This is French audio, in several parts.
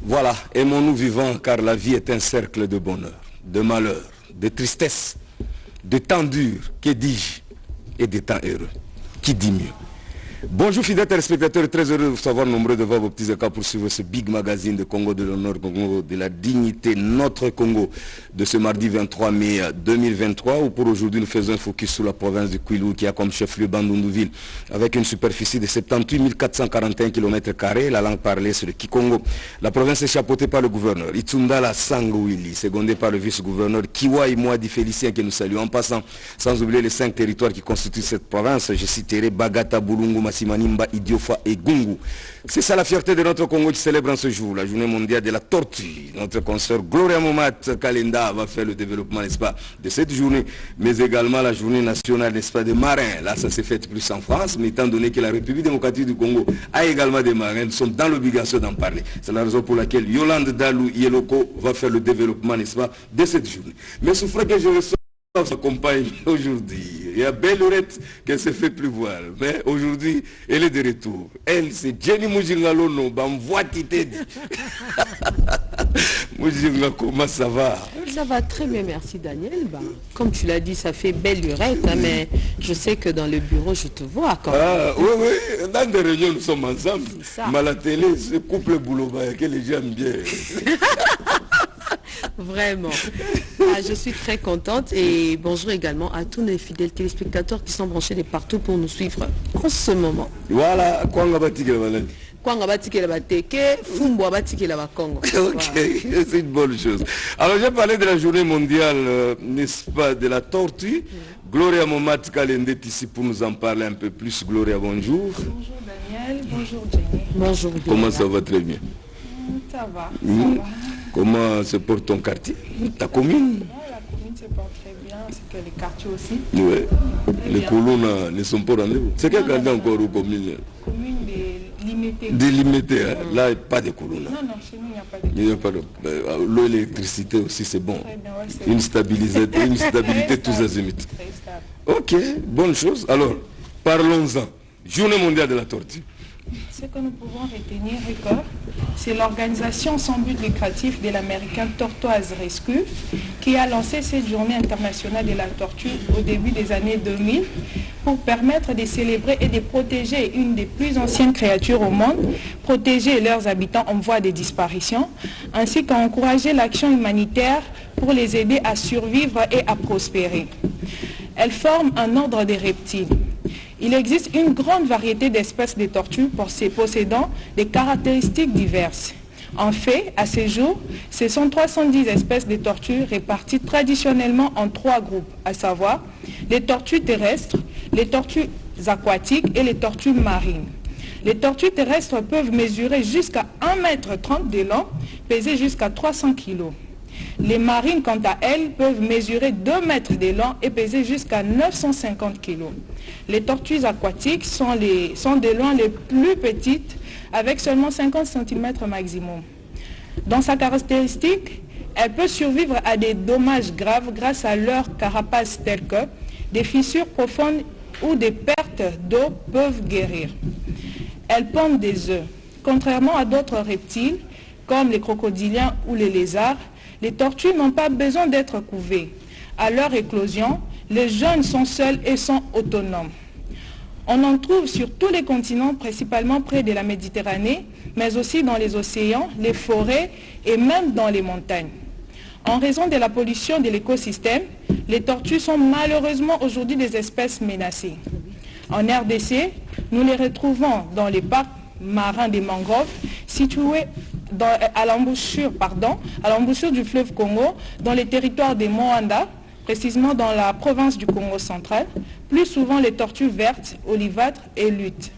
Voilà, aimons-nous vivants car la vie est un cercle de bonheur, de malheur, de tristesse, de temps durs, que dis-je, et de temps heureux. Qui dit mieux? Bonjour fidèles téléspectateurs, très heureux de vous savoir nombreux devant vos petits écrans pour suivre ce big magazine de Congo de l'honneur, Congo de la dignité, notre Congo de ce mardi 23 mai 2023 où pour aujourd'hui nous faisons un focus sur la province de Kwilu qui a comme chef-lieu Bandundu-Ville avec une superficie de 78 441 km², la langue parlée c'est le Kikongo. La province est chapeautée par le gouverneur Itsundala Sangouili, secondé par le vice-gouverneur Kiwa Imouadi Félicien que nous saluons en passant, sans oublier les 5 territoires qui constituent cette province. Je citerai Bagata, Bulungu, Simanimba, Idiofa et Gungu. C'est ça la fierté de notre Congo qui célèbre en ce jour, la journée mondiale de la tortue. Notre consoeur Gloria Momat Kalenda va faire le développement, n'est-ce pas, de cette journée, mais également la journée nationale, n'est-ce pas, des marins. Là, ça s'est fait plus en France, mais étant donné que la République démocratique du Congo a également des marins, nous sommes dans l'obligation d'en parler. C'est la raison pour laquelle Yolande Dalou Yeloko va faire le développement, n'est-ce pas, de cette journée. Mais souffrez que je reçois sa compagne aujourd'hui. Il y a belle lorette qu'elle se fait plus voir. Mais aujourd'hui, elle est de retour. Elle, c'est Jenny Mujingalono. Mujinga, comment ça va? Ça va très bien, merci Daniel. Comme tu l'as dit, ça fait belle lurette, hein, mais je sais que dans le bureau, je te vois quand même. Oui, oui, dans des réunions, nous sommes ensemble. Mais à la télé, ce couple boulot que les gens aiment bien. Vraiment. Je suis très contente et bonjour également à tous les fidèles téléspectateurs qui sont branchés de partout pour nous suivre en ce moment. Voilà, ok, c'est une bonne chose. Alors j'ai parlé de la journée mondiale, n'est-ce pas, de la tortue. Gloria Momat Kalende est ici pour nous en parler un peu plus. Gloria, bonjour. Bonjour Daniel, bonjour Jenny. Bonjour. Comment ça va? Très bien. Ça va, ça va. Comment se porte ton quartier? Ta commune? La commune se porte très bien, c'est que les quartiers aussi. Oui. Les colonnes ne sont pas rendez-vous. C'est quel quartier encore aux communes? Commune délimitée. Délimitée, hein? Là, il n'y a pas de colonnes. Non, non, chez nous, il n'y a pas de colonnes. L'eau et l'électricité aussi, c'est bon. Très bien, ouais, une stabilité tous azimuts. Ok, bonne chose. Alors, parlons-en. Journée mondiale de la tortue. Ce que nous pouvons retenir, c'est l'organisation sans but lucratif de l'américain Tortoise Rescue qui a lancé cette journée internationale de la tortue au début des années 2000 pour permettre de célébrer et de protéger une des plus anciennes créatures au monde, protéger leurs habitants en voie de disparition, ainsi qu'encourager l'action humanitaire pour les aider à survivre et à prospérer. Elles forment un ordre des reptiles. Il existe une grande variété d'espèces de tortues possédant des caractéristiques diverses. En fait, à ce jour, ce sont 310 espèces de tortues réparties traditionnellement en 3 groupes, à savoir les tortues terrestres, les tortues aquatiques et les tortues marines. Les tortues terrestres peuvent mesurer jusqu'à 1,30 m de long, peser jusqu'à 300 kg. Les marines, quant à elles, peuvent mesurer 2 mètres de long et peser jusqu'à 950 kg. Les tortues aquatiques sont de loin les plus petites, avec seulement 50 cm maximum. Dans sa caractéristique, elle peut survivre à des dommages graves grâce à leur carapace telle que des fissures profondes ou des pertes d'eau peuvent guérir. Elles pondent des œufs. Contrairement à d'autres reptiles, comme les crocodiliens ou les lézards, les tortues n'ont pas besoin d'être couvées. À leur éclosion, les jeunes sont seuls et sont autonomes. On en trouve sur tous les continents, principalement près de la Méditerranée, mais aussi dans les océans, les forêts et même dans les montagnes. En raison de la pollution de l'écosystème, les tortues sont malheureusement aujourd'hui des espèces menacées. En RDC, nous les retrouvons dans les parcs marins des mangroves situés à l'embouchure du fleuve Congo, dans les territoires des Moanda, précisément dans la province du Congo central, plus souvent les tortues vertes, olivâtres et luttes.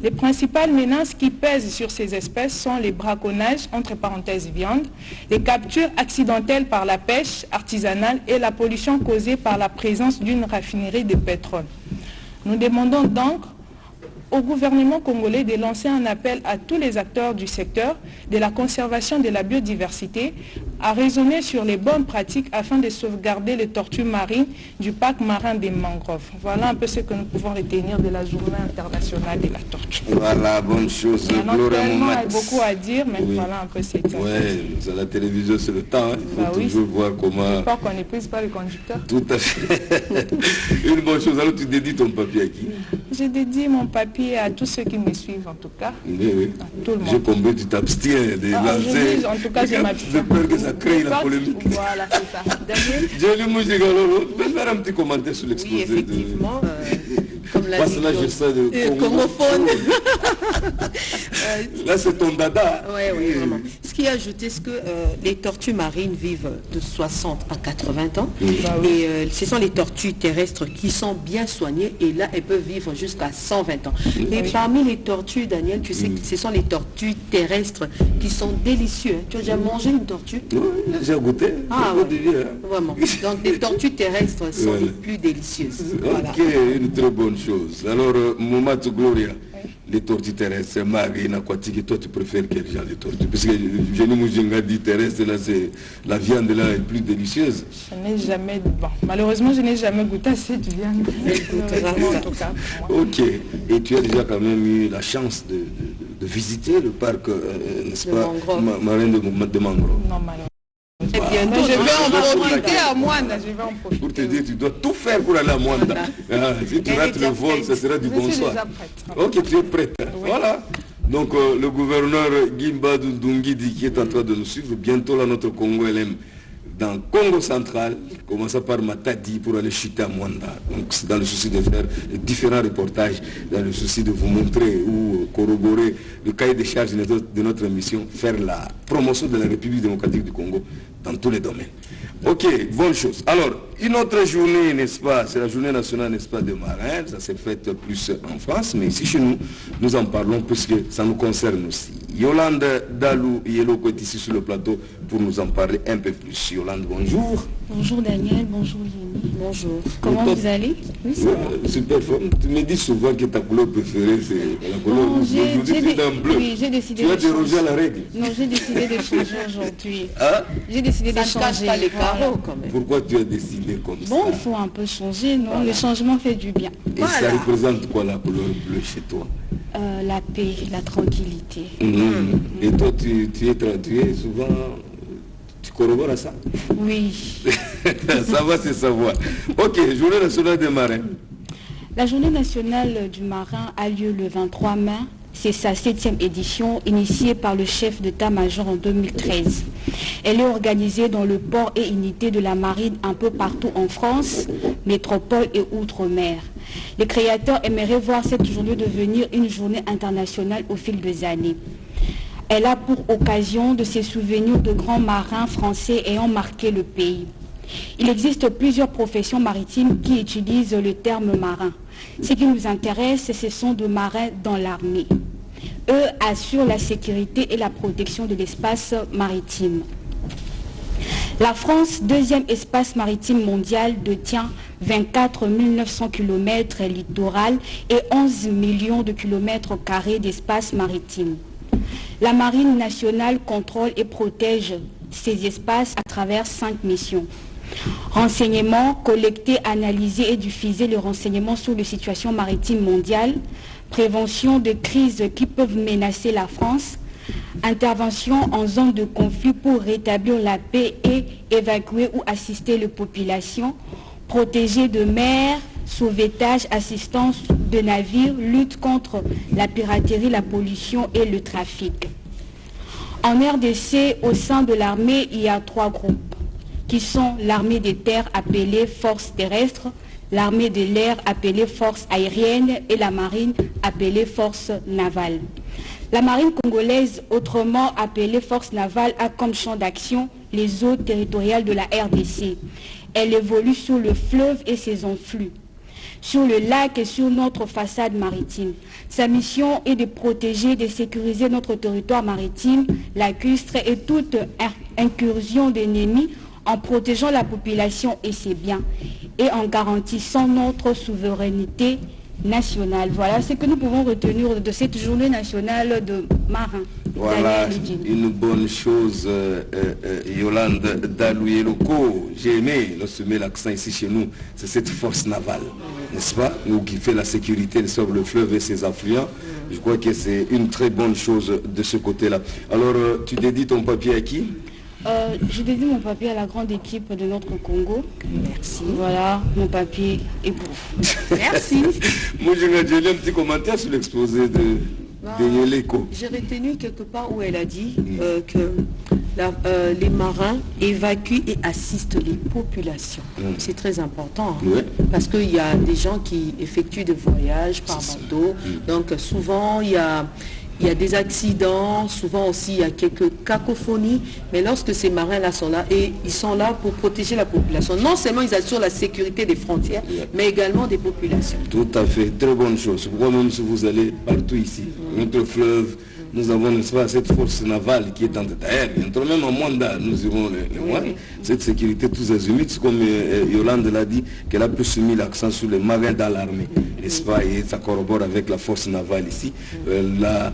Les principales menaces qui pèsent sur ces espèces sont les braconnages, entre parenthèses viande, les captures accidentelles par la pêche artisanale et la pollution causée par la présence d'une raffinerie de pétrole. Nous demandons donc au gouvernement congolais de lancer un appel à tous les acteurs du secteur de la conservation de la biodiversité à raisonner sur les bonnes pratiques afin de sauvegarder les tortues marines du parc marin des mangroves. Voilà un peu ce que nous pouvons retenir de la journée internationale de la tortue. Voilà, bonne chose. Il y en a beaucoup à dire, mais voilà un peu c'est ça. Oui, à la télévision c'est le temps, hein. Il faut toujours voir comment... J'espère qu'on n'épuise pas le conducteur. Tout à fait. Une bonne chose, alors tu dédies ton papier à qui? Je dédie mon papier à tous ceux qui me suivent en tout cas. Oui. À tout le monde. J'ai compris, tu t'abstiens de lancer. En tout cas, je m'abstiens. J'ai peur que ça crée la polémique. Voilà, c'est ça. Daniel? J'ai lu Moujigalolo. Tu peux faire un petit commentaire sur l'exposé? Oui, effectivement. Comme l'a dit là, je sais de congophone. Là, c'est ton dada. Oui, vraiment. Ce qui est ajouté, c'est que les tortues marines vivent de 60 à 80 ans. Et ce sont les tortues terrestres qui sont bien soignées. Et là, elles peuvent vivre jusqu'à 120 ans. Et parmi les tortues, Daniel, tu sais que ce sont les tortues terrestres qui sont délicieuses. Tu as déjà mangé une tortue? Oui, j'ai goûté. Ah, vraiment. Donc, les tortues terrestres sont les plus délicieuses. Voilà. Ok, une très bonne chose. Alors, Momatou Gloria, les tortues terrestres, marines, aquatiques, et toi tu préfères quel genre de tortue? Parce que Jenny Moujinga dit terrestre, là c'est la viande là est plus délicieuse. Je n'ai jamais, malheureusement je n'ai jamais goûté à cette viande. En tout cas, ok, et tu as déjà quand même eu la chance de visiter le parc, n'est-ce pas, marin de mangrove? Non, malheureusement. Et bientôt, je vais en profiter à Moanda. Pour te dire, tu dois tout faire pour aller à Moanda. Si tu rates le vol, ça sera du bonsoir. Ok, tu es prête. Voilà. Donc le gouverneur Gimba Dungidi qui est en train de nous suivre, bientôt là notre Congo LM dans Congo central, commençant par Matadi pour aller chuter à Moanda. Donc c'est dans le souci de faire différents reportages, dans le souci de vous montrer ou corroborer le cahier des charges de notre émission, faire la promotion de la République démocratique du Congo dans tous les domaines. Ok, bonne chose. Alors, une autre journée, n'est-ce pas, c'est la journée nationale, n'est-ce pas, des marins. Ça s'est fait plus en France, mais ici chez nous, nous en parlons puisque ça nous concerne aussi. Yolande Dalou Yeloko est ici sur le plateau pour nous en parler un peu plus. Yolande, bonjour. Bonjour Daniel, bonjour Yéni. Bonjour. Comment vous allez? Oui, ça va. Super. Tu me dis souvent que ta couleur préférée, c'est la couleur rouge. Oui, j'ai décidé de changer. Tu as dérogé à la règle? Non, j'ai décidé de changer aujourd'hui. Hein? J'ai décidé de changer. Ça ne cache pas les carreaux quand même. Pourquoi tu as décidé comme ça? Bon, il faut un peu changer, non? Le changement fait du bien. Et ça représente quoi la couleur bleue chez toi? La paix, la tranquillité. Et toi, tu es souvent... Tu corrobores à ça? Oui. Ça va, c'est savoir. Ok, journée nationale des marins. La journée nationale du marin a lieu le 23 mai. C'est sa 7e édition, initiée par le chef d'état-major en 2013. Elle est organisée dans le port et unités de la marine un peu partout en France, métropole et outre-mer. Les créateurs aimeraient voir cette journée devenir une journée internationale au fil des années. Elle a pour occasion de se souvenir de grands marins français ayant marqué le pays. Il existe plusieurs professions maritimes qui utilisent le terme marin. Ce qui nous intéresse, ce sont des marins dans l'armée. Eux assurent la sécurité et la protection de l'espace maritime. La France, deuxième espace maritime mondial, détient 24 900 km littoral et 11 millions de kilomètres carrés d'espace maritime. La Marine nationale contrôle et protège ces espaces à travers 5 missions. Renseignements, collecter, analyser et diffuser les renseignements sur les situations maritimes mondiales, prévention de crises qui peuvent menacer la France, intervention en zone de conflit pour rétablir la paix et évacuer ou assister les populations, protéger de mer, sauvetage, assistance de navires, lutte contre la piraterie, la pollution et le trafic. En RDC, au sein de l'armée, il y a 3 groupes qui sont l'armée des terres appelée force terrestre, l'armée de l'air appelée force aérienne et la marine appelée force navale. La marine congolaise, autrement appelée force navale, a comme champ d'action les eaux territoriales de la RDC. Elle évolue sur le fleuve et ses affluents, sur le lac et sur notre façade maritime. Sa mission est de protéger et de sécuriser notre territoire maritime, lacustre et toute incursion d'ennemis en protégeant la population et ses biens et en garantissant notre souveraineté nationale. Voilà ce que nous pouvons retenir de cette journée nationale de marins. Voilà, une bonne chose, Yolande Dalouye Loko. J'ai aimé, lorsque met l'accent ici chez nous, c'est cette force navale, n'est-ce pas? Nous qui fait la sécurité sur le fleuve et ses affluents. Je crois que c'est une très bonne chose de ce côté-là. Alors, tu dédies ton papier à qui? Je dédie mon papier à la grande équipe de notre Congo. Merci. Voilà, mon papier est pour vous. Merci. Moi, j'ai un petit commentaire sur l'exposé de Yeleko. J'ai retenu quelque part où elle a dit que les marins évacuent et assistent les populations. C'est très important, hein, parce qu'il y a des gens qui effectuent des voyages par bateau. Donc souvent il y a des accidents, souvent aussi il y a quelques cacophonies, mais lorsque ces marins-là sont là, et ils sont là pour protéger la population. Non seulement ils assurent la sécurité des frontières, mais également des populations. Tout à fait, très bonne chose. Pourquoi même si vous allez partout ici, notre fleuve, nous avons, n'est-ce pas, cette force navale qui est en tête aérienne. Même en Mwanda, nous irons les moyens. Cette sécurité tous azimuts, comme Yolande l'a dit, qu'elle a plus mis l'accent sur les marins dans l'armée, n'est-ce pas, et ça corrobore avec la force navale ici. Elle a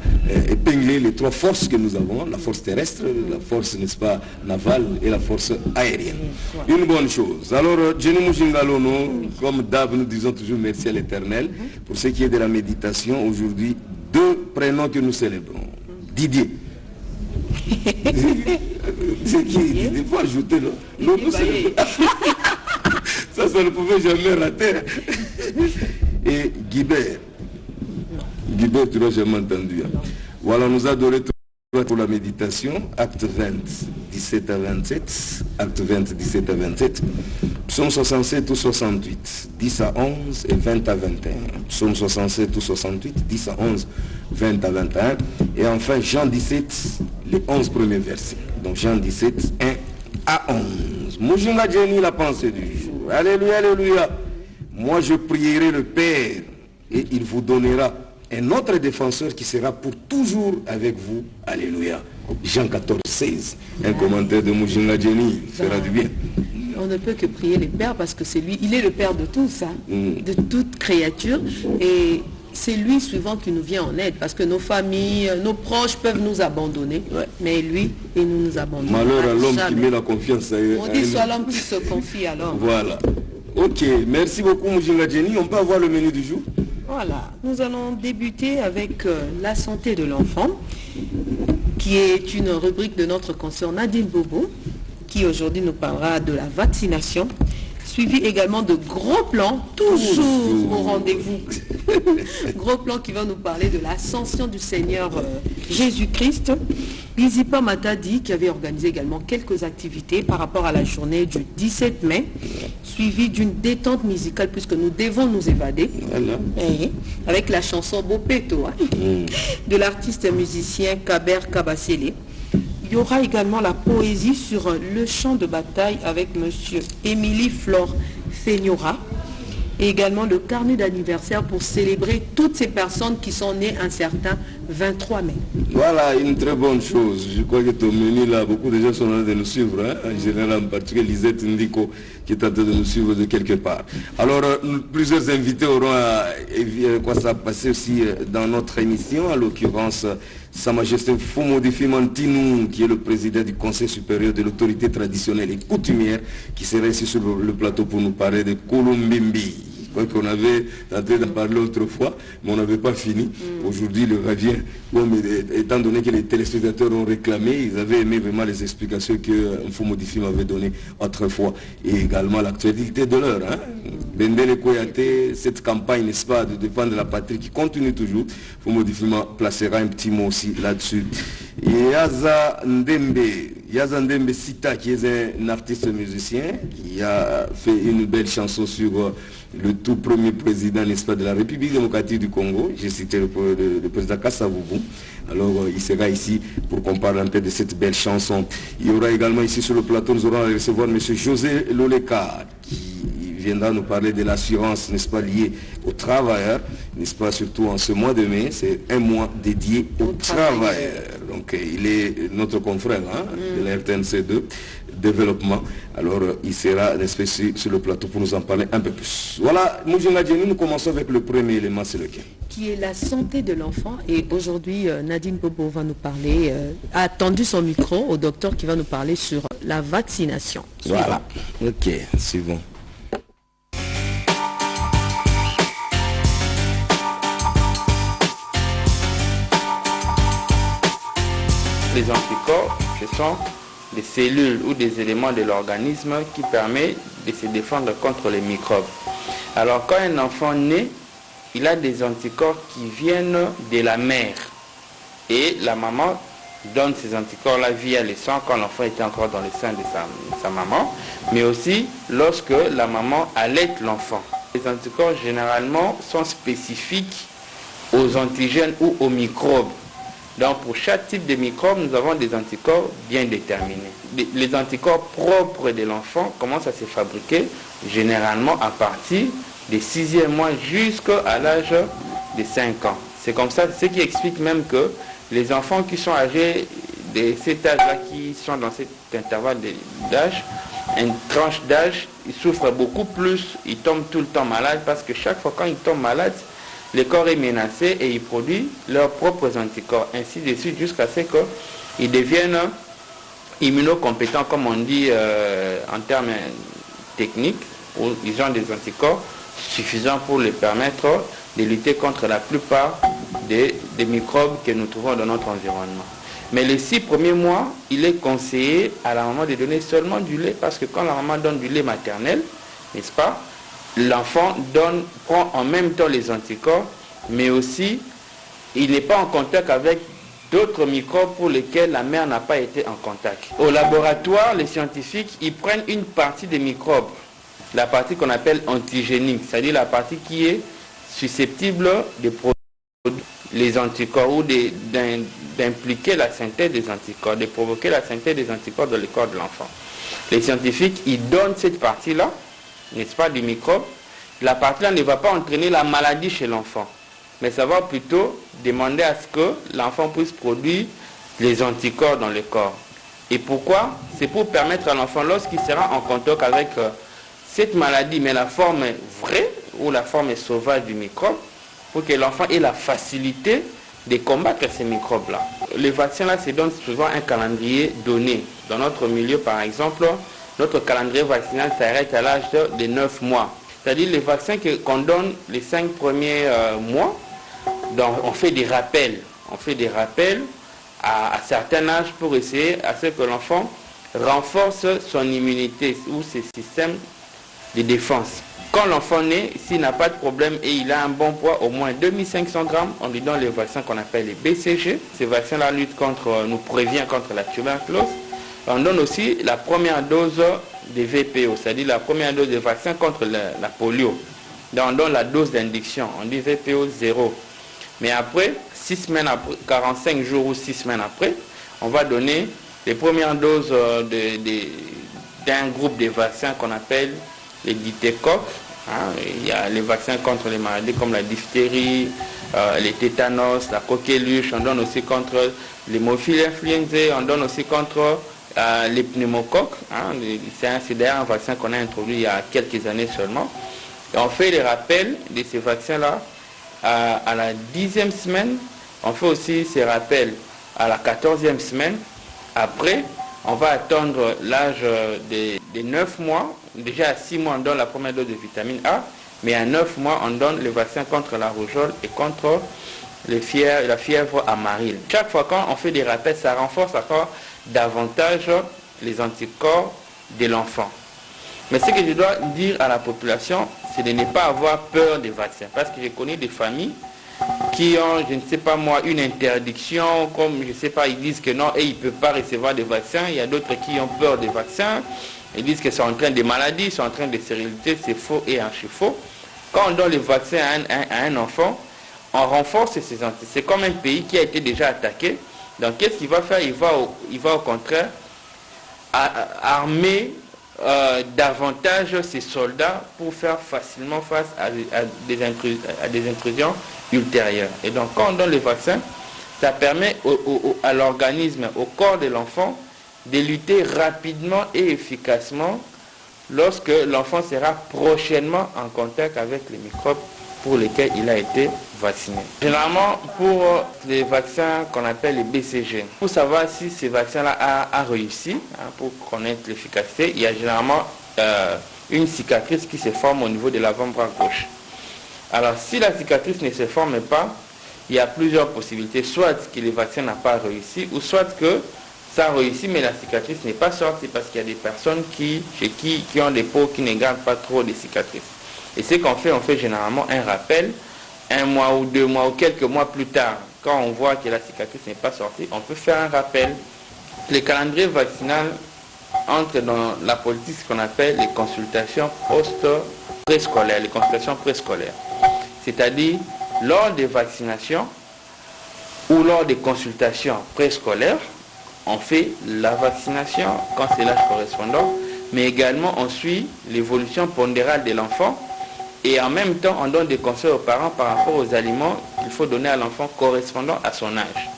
épinglé les trois forces que nous avons, la force terrestre, la force, n'est-ce pas, navale et la force aérienne. Une bonne chose. Alors, Jenny Mujingalono, comme d'hab, nous disons toujours merci à l'Éternel. Pour ce qui est de la méditation, aujourd'hui, deux prénoms que nous célébrons. Didier. C'est qui? Il faut ajouter l'autre. Ça ne pouvait jamais rater. Et Guibert. Guibert, tu n'as jamais entendu. Hein. Voilà, nous adorons pour la méditation. Acte 20, 17 à 27. Acte 20, 17 à 27. Psaume 67 ou 68, 10 à 11 et 20 à 21. Psaume 67 ou 68, 10 à 11, 20 à 21. Et enfin Jean 17, les 11 premiers versets. Donc Jean 17, 1 à 11. Mujinga Jenny, la pensée du jour. Alléluia, alléluia. Moi je prierai le Père et il vous donnera un autre défenseur qui sera pour toujours avec vous. Alléluia. Jean 14, 16. Un commentaire de Mujinga Jenny fera du bien. On ne peut que prier le Père parce que c'est lui, il est le Père de tous, hein, de toute créature. Et c'est lui souvent qui nous vient en aide parce que nos familles, nos proches peuvent nous abandonner. Mais lui, il ne nous abandonne pas. Malheur à l'homme qui met la confiance à eux. On dit soit l'homme qui se confie à l'homme. Voilà. Ok, merci beaucoup Mujinga Jenny. On peut avoir le menu du jour? Voilà, nous allons débuter avec la santé de l'enfant, qui est une rubrique de notre consoeur Nadine Bobo, qui aujourd'hui nous parlera de la vaccination, suivi également de gros plans, toujours au rendez-vous. Gros plans qui va nous parler de l'ascension du Seigneur Jésus-Christ. Bizipa Matadi qui avait organisé également quelques activités par rapport à la journée du 17 mai, suivi d'une détente musicale puisque nous devons nous évader, avec la chanson Bopeto de l'artiste musicien Kaber Kabasele. Il y aura également la poésie sur le champ de bataille avec monsieur Émilie Flore Feignora et également le carnet d'anniversaire pour célébrer toutes ces personnes qui sont nées un certain 23 mai. Voilà, une très bonne chose. Je crois que ton menu là, beaucoup de gens sont en train de nous suivre, hein? En général, en particulier Lisette Ndiko qui est en train de nous suivre de quelque part. Alors, plusieurs invités auront quoi ça passer aussi dans notre émission, en l'occurrence Sa Majesté Fumodifi Mantinou, qui est le président du Conseil supérieur de l'autorité traditionnelle et coutumière, qui sera ici sur le plateau pour nous parler de Kolombimbi. Je crois qu'on avait tenté d'en parler autrefois, mais on n'avait pas fini. Aujourd'hui, il revient, étant donné que les téléspectateurs ont réclamé, ils avaient aimé vraiment les explications que Fumodifi m'avait données autrefois, et également l'actualité de l'heure. Hein? Bendele Koyate, cette campagne, n'est-ce pas, de défendre la patrie qui continue toujours. Fumodifi placera un petit mot aussi là-dessus. Yaza Ndembe Sita, qui est un artiste musicien, qui a fait une belle chanson sur le tout premier président, n'est-ce pas, de la République démocratique du Congo. J'ai cité le président Kasavubu. Alors il sera ici pour qu'on parle un peu de cette belle chanson. Il y aura également ici sur le plateau, nous aurons à recevoir M. José Loleka, qui viendra nous parler de l'assurance, n'est-ce pas, liée aux travailleurs, n'est-ce pas, surtout en ce mois de mai. C'est un mois dédié aux travailleurs. Donc il est notre confrère de la RTNC2. développement. Alors il sera respecté sur le plateau pour nous en parler un peu plus. Voilà, nous commençons avec le premier élément, c'est lequel? Qui est la santé de l'enfant. Et aujourd'hui, Nadine Bobo va nous parler, a tendu son micro au docteur qui va nous parler sur la vaccination. Voilà, ok, suivant. Les anticorps, ce sont des cellules ou des éléments de l'organisme qui permettent de se défendre contre les microbes. Alors quand un enfant naît, il a des anticorps qui viennent de la mère. Et la maman donne ces anticorps-là via le sang quand l'enfant était encore dans le sein de sa maman, mais aussi lorsque la maman allaite l'enfant. Les anticorps généralement sont spécifiques aux antigènes ou aux microbes. Donc pour chaque type de microbe, nous avons des anticorps bien déterminés. Les anticorps propres de l'enfant commencent à se fabriquer généralement à partir des 6e mois jusqu'à l'âge de 5 ans. C'est comme ça, ce qui explique même que les enfants qui sont âgés de cet âge-là, qui sont dans cet intervalle d'âge, une tranche d'âge, ils souffrent beaucoup plus, ils tombent tout le temps malades parce que chaque fois quand ils tombent malades, le corps est menacé et ils produisent leurs propres anticorps, ainsi de suite, jusqu'à ce qu'ils deviennent immunocompétents, comme on dit en termes techniques, où ils ont des anticorps suffisants pour les permettre de lutter contre la plupart des microbes que nous trouvons dans notre environnement. Mais les 6 premiers mois, il est conseillé à la maman de donner seulement du lait, parce que quand la maman donne du lait maternel, n'est-ce pas, l'enfant prend en même temps les anticorps, mais aussi il n'est pas en contact avec d'autres microbes pour lesquels la mère n'a pas été en contact. Au laboratoire, les scientifiques, ils prennent une partie des microbes, la partie qu'on appelle antigénique, c'est-à-dire la partie qui est susceptible de produire les anticorps ou d'impliquer la synthèse des anticorps, de provoquer la synthèse des anticorps dans le corps de l'enfant. Les scientifiques, ils donnent cette partie-là, n'est-ce pas, du microbe. La partie-là ne va pas entraîner la maladie chez l'enfant, mais ça va plutôt demander à ce que l'enfant puisse produire les anticorps dans le corps. Et pourquoi? C'est pour permettre à l'enfant, lorsqu'il sera en contact avec cette maladie, mais la forme vraie ou la forme sauvage du microbe, pour que l'enfant ait la facilité de combattre ces microbes-là. Les vaccins-là se donnent souvent un calendrier donné. Dans notre milieu, par exemple, notre calendrier vaccinal s'arrête à l'âge de 9 mois. C'est-à-dire les vaccins qu'on donne les 5 premiers mois, donc on fait des rappels. On fait des rappels à certains âges pour essayer à ce que l'enfant renforce son immunité ou ses systèmes de défense. Quand l'enfant naît, s'il n'a pas de problème et il a un bon poids, au moins 2500 grammes, on lui donne les vaccins qu'on appelle les BCG. Ces vaccins-là nous préviennent contre la tuberculose. On donne aussi la première dose de VPO, c'est-à-dire la première dose de vaccin contre la polio. Donc on donne la dose d'induction, on dit VPO 0. Mais après, 6 semaines après, 45 jours ou 6 semaines après, on va donner les premières doses d'un groupe de vaccins qu'on appelle les ditécoques. Il y a les vaccins contre les maladies comme la diphtérie, les tétanos, la coqueluche. On donne aussi contre l'hémophilus influenzae, on donne aussi contre les pneumocoques. C'est d'ailleurs un vaccin qu'on a introduit il y a quelques années seulement. Et on fait les rappels de ces vaccins-là à la 10e semaine. On fait aussi ces rappels à la 14e semaine. Après, on va attendre l'âge de 9 mois. Déjà à 6 mois, on donne la première dose de vitamine A. Mais à 9 mois, on donne le vaccin contre la rougeole et contre la fièvre amaryle. Chaque fois qu'on fait des rappels, ça renforce encore davantage les anticorps de l'enfant. Mais ce que je dois dire à la population, c'est de ne pas avoir peur des vaccins. Parce que j'ai connu des familles qui ont, je ne sais pas moi, une interdiction, comme je ne sais pas, ils disent que non, et ils ne peuvent pas recevoir des vaccins. Il y a d'autres qui ont peur des vaccins. Ils disent que c'est en train des maladies, c'est en train de stérilité, c'est faux et archi-faux. Quand on donne les vaccins à un enfant, on renforce ces anticorps. C'est comme un pays qui a été déjà attaqué. Donc qu'est-ce qu'il va faire? Il va au contraire armer davantage ses soldats pour faire facilement face à des intrusions ultérieures. Et donc quand on donne les vaccins, ça permet à l'organisme, au corps de l'enfant, de lutter rapidement et efficacement lorsque l'enfant sera prochainement en contact avec les microbes pour lesquels il a été vacciné. Généralement, pour les vaccins qu'on appelle les BCG, pour savoir si ces vaccins-là a réussi, pour connaître l'efficacité, il y a généralement une cicatrice qui se forme au niveau de l'avant-bras gauche. Alors, si la cicatrice ne se forme pas, il y a plusieurs possibilités. Soit que le vaccin n'a pas réussi, ou soit que ça a réussi, mais la cicatrice n'est pas sortie parce qu'il y a des personnes qui ont des peaux qui ne gardent pas trop de cicatrices. Et ce qu'on fait généralement un rappel, 1 mois ou 2 mois ou quelques mois plus tard, quand on voit que la cicatrice n'est pas sortie, on peut faire un rappel. Le calendrier vaccinal entre dans la politique ce qu'on appelle les consultations préscolaires, les consultations préscolaires. C'est-à-dire, lors des vaccinations ou lors des consultations préscolaires, on fait la vaccination quand c'est l'âge correspondant, mais également on suit l'évolution pondérale de l'enfant et en même temps on donne des conseils aux parents par rapport aux aliments qu'il faut donner à l'enfant correspondant à son âge.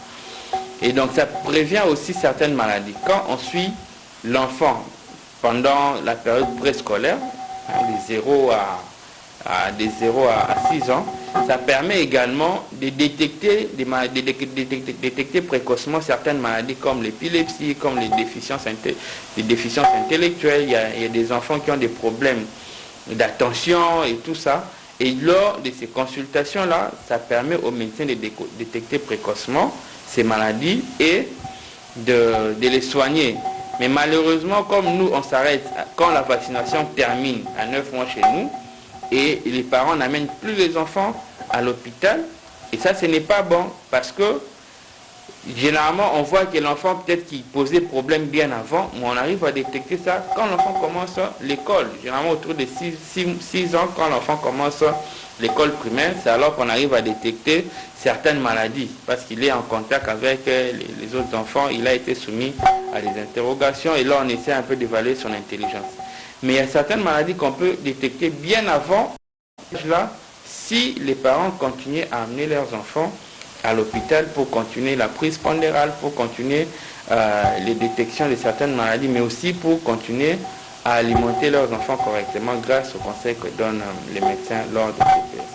Et donc ça prévient aussi certaines maladies. Quand on suit l'enfant pendant la période préscolaire, des 0 à 6 ans, ça permet également de détecter précocement certaines maladies comme l'épilepsie, comme les déficiences intellectuelles. Il y a des enfants qui ont des problèmes d'attention et tout ça. Et lors de ces consultations-là, ça permet aux médecins de détecter précocement ces maladies et de les soigner. Mais malheureusement, comme nous, on s'arrête quand la vaccination termine à 9 mois chez nous, et les parents n'amènent plus les enfants à l'hôpital. Et ça, ce n'est pas bon parce que généralement, on voit que l'enfant peut-être qu'il posait problème bien avant, mais on arrive à détecter ça quand l'enfant commence l'école. Généralement, autour de 6 ans, quand l'enfant commence l'école primaire, c'est alors qu'on arrive à détecter certaines maladies parce qu'il est en contact avec les autres enfants, il a été soumis à des interrogations et là, on essaie un peu d'évaluer son intelligence. Mais il y a certaines maladies qu'on peut détecter bien avant là, si les parents continuent à amener leurs enfants à l'hôpital pour continuer la prise pondérale, pour continuer les détections de certaines maladies, mais aussi pour continuer à alimenter leurs enfants correctement grâce aux conseils que donnent les médecins lors de ces tests.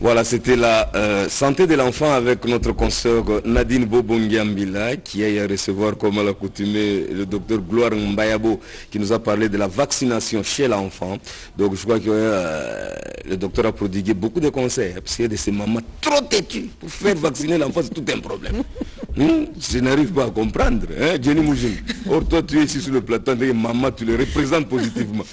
Voilà, c'était la santé de l'enfant avec notre consoeur Nadine Bobongiambila qui est à recevoir comme à l'accoutumée le docteur Gloire Mbayabo qui nous a parlé de la vaccination chez l'enfant. Donc je crois que le docteur a prodigué beaucoup de conseils parce qu'il y a de ces mamans trop têtues pour faire vacciner l'enfant, c'est tout un problème. Je n'arrive pas à comprendre. Jenny Moujine, or toi tu es ici sur le plateau de maman, tu les représentes positivement.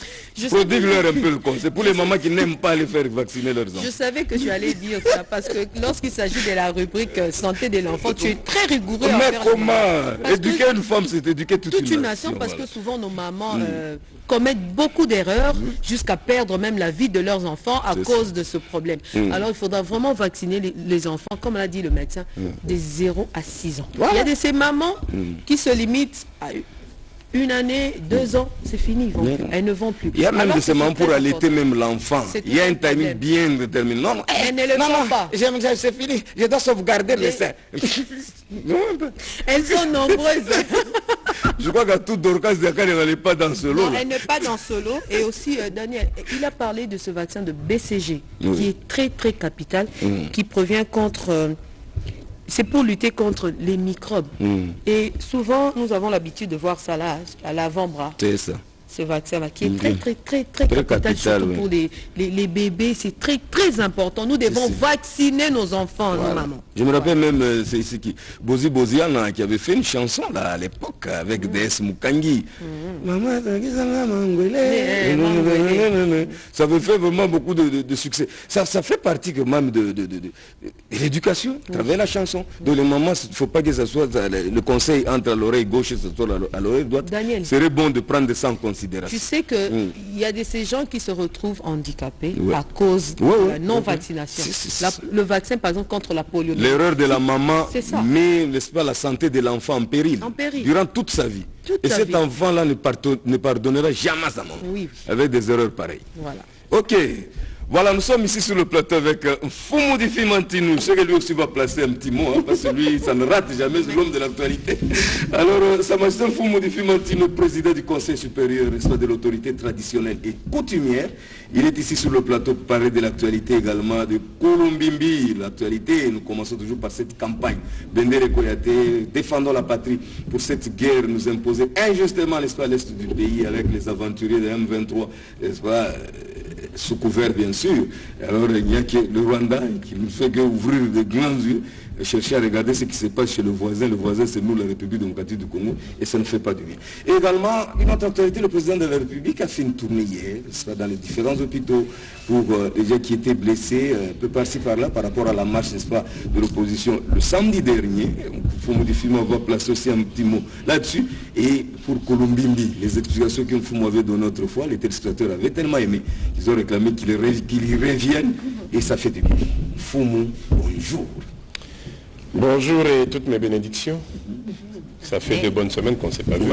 Prodigue-leur un peu le conseil pour les mamans qui n'aiment pas aller faire vacciner leurs enfants. Je savais que tu allais dire ça parce que lorsqu'il s'agit de la rubrique santé de l'enfant, tu es très rigoureux. Mais comment éduquer une femme, c'est éduquer toute une nation. Parce que souvent nos mamans commettent beaucoup d'erreurs jusqu'à perdre même la vie de leurs enfants à cause de ce problème. Alors il faudra vraiment vacciner les enfants, comme l'a dit le médecin, de 0 à 6 ans. Il y a de ces mamans qui se limitent à 1 année, 2 ans, c'est fini, elles ne vont plus. Il y a même de ces moments pour allaiter même l'enfant. Il y a un timing bien déterminé. Non, elles ne le font pas. C'est fini, je dois sauvegarder les seins. Elles sont nombreuses. Je crois qu'à tout Dorcas Dakar, elle n'allait pas dans ce lot. Non, elle n'est pas dans ce lot. Et aussi, Daniel, il a parlé de ce vaccin de BCG, qui est très très capital, qui provient contre... c'est pour lutter contre les microbes. Et souvent, nous avons l'habitude de voir ça là, à l'avant-bras. C'est ça. Ce vaccin-là, qui est très capital, surtout pour les bébés. C'est très, très important. Nous devons vacciner nos enfants, nos mamans. Je me rappelle même, c'est ici qui... Bozi Boziana, qui avait fait une chanson là, à l'époque, avec DS Mukangi. Ça avait fait vraiment beaucoup de succès. Ça fait partie quand même de l'éducation, à travers la chanson. Donc les mamans, il ne faut pas que ce soit le conseil entre l'oreille gauche et à l'oreille droite. Daniel. Il serait bon de prendre ça en considération. considération. Tu sais qu'il y a ces gens qui se retrouvent handicapés Ouais. à cause de la non-vaccination. Le vaccin, par exemple, contre la polio. L'erreur de la maman C'est ça. met, n'est-ce pas, la santé de l'enfant en péril. En péril. Durant toute sa vie. Toute Et sa cet vie. enfant-là ne pardonnera jamais à sa maman. Oui. Avec des erreurs pareilles. Voilà. Ok. Voilà, nous sommes ici sur le plateau avec Fumu Difi Mantinou. Je sais que lui aussi va placer un petit mot, hein, parce que lui, ça ne rate jamais, c'est l'homme de l'actualité. Alors, Sa Majesté Fumu Difi Mantinou, président du Conseil supérieur de l'autorité traditionnelle et coutumière. Il est ici sur le plateau pour parler de l'actualité également de Kulumbimbi. L'actualité, nous commençons toujours par cette campagne. Bendere Koyate, défendons la patrie pour cette guerre nous imposée injustement, n'est-ce pas, à l'est du pays avec les aventuriers de M23, n'est-ce pas, sous couvert bien sûr. Alors il n'y a que le Rwanda qui ne fait qu'ouvrir de grands yeux, chercher à regarder ce qui se passe chez le voisin. Le voisin, c'est nous, la République démocratique du Congo, et ça ne fait pas du bien. Et également, une autre autorité, le président de la République a fait une tournée hier, dans les différents hôpitaux, pour les gens qui étaient blessés, un peu par-ci par-là, par rapport à la marche, n'est-ce pas, de l'opposition le samedi dernier. Il faut modifier, on va placer aussi un petit mot là-dessus. Et pour Kulumbimbi, les explications que Mfumu avait données autrefois, les téléspectateurs avaient tellement aimé qu'ils ont réclamé qu'il y revienne, et ça fait du bien. Mfumu, bonjour. Bonjour et toutes mes bénédictions. Ça fait 2 bonnes semaines qu'on ne s'est pas vu.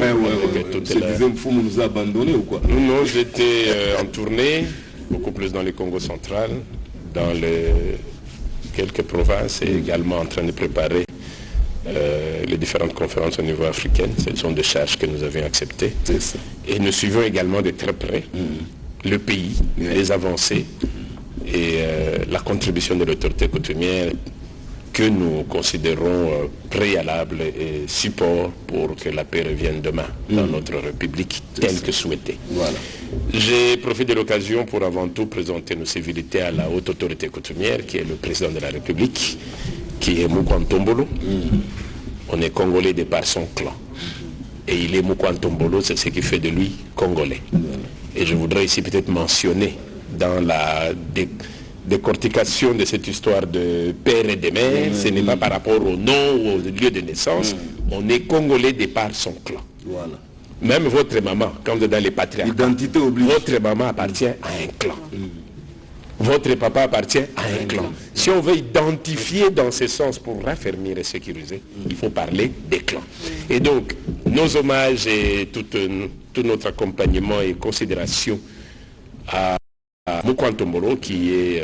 Mfumu nous a abandonnés ou quoi? Non, j'étais en tournée, beaucoup plus dans le Congo central, dans quelques provinces et également en train de préparer les différentes conférences au niveau africain. Ce sont des charges que nous avions acceptées. Et nous suivons également de très près le pays, les avancées et la contribution de l'autorité coutumière que nous considérons préalable et support pour que la paix revienne demain dans notre République telle que souhaitée. Voilà. J'ai profité de l'occasion pour avant tout présenter nos civilités à la haute autorité coutumière qui est le président de la République, qui est Mukwantombolo. On est congolais de par son clan. Et il est Mukwantombolo, c'est ce qui fait de lui congolais. Et je voudrais ici peut-être mentionner dans la décortication de cette histoire de père et de mère, ce n'est pas par rapport au nom ou au lieu de naissance, on est congolais de par son clan. Voilà. Même votre maman, quand vous êtes dans les patriarcats, Identité oblige. votre maman appartient à un clan. Votre papa appartient à un clan. Si on veut identifier dans ce sens pour raffermir et sécuriser, il faut parler des clans. Et donc, nos hommages et tout notre accompagnement et considération à Mukwantombolo qui est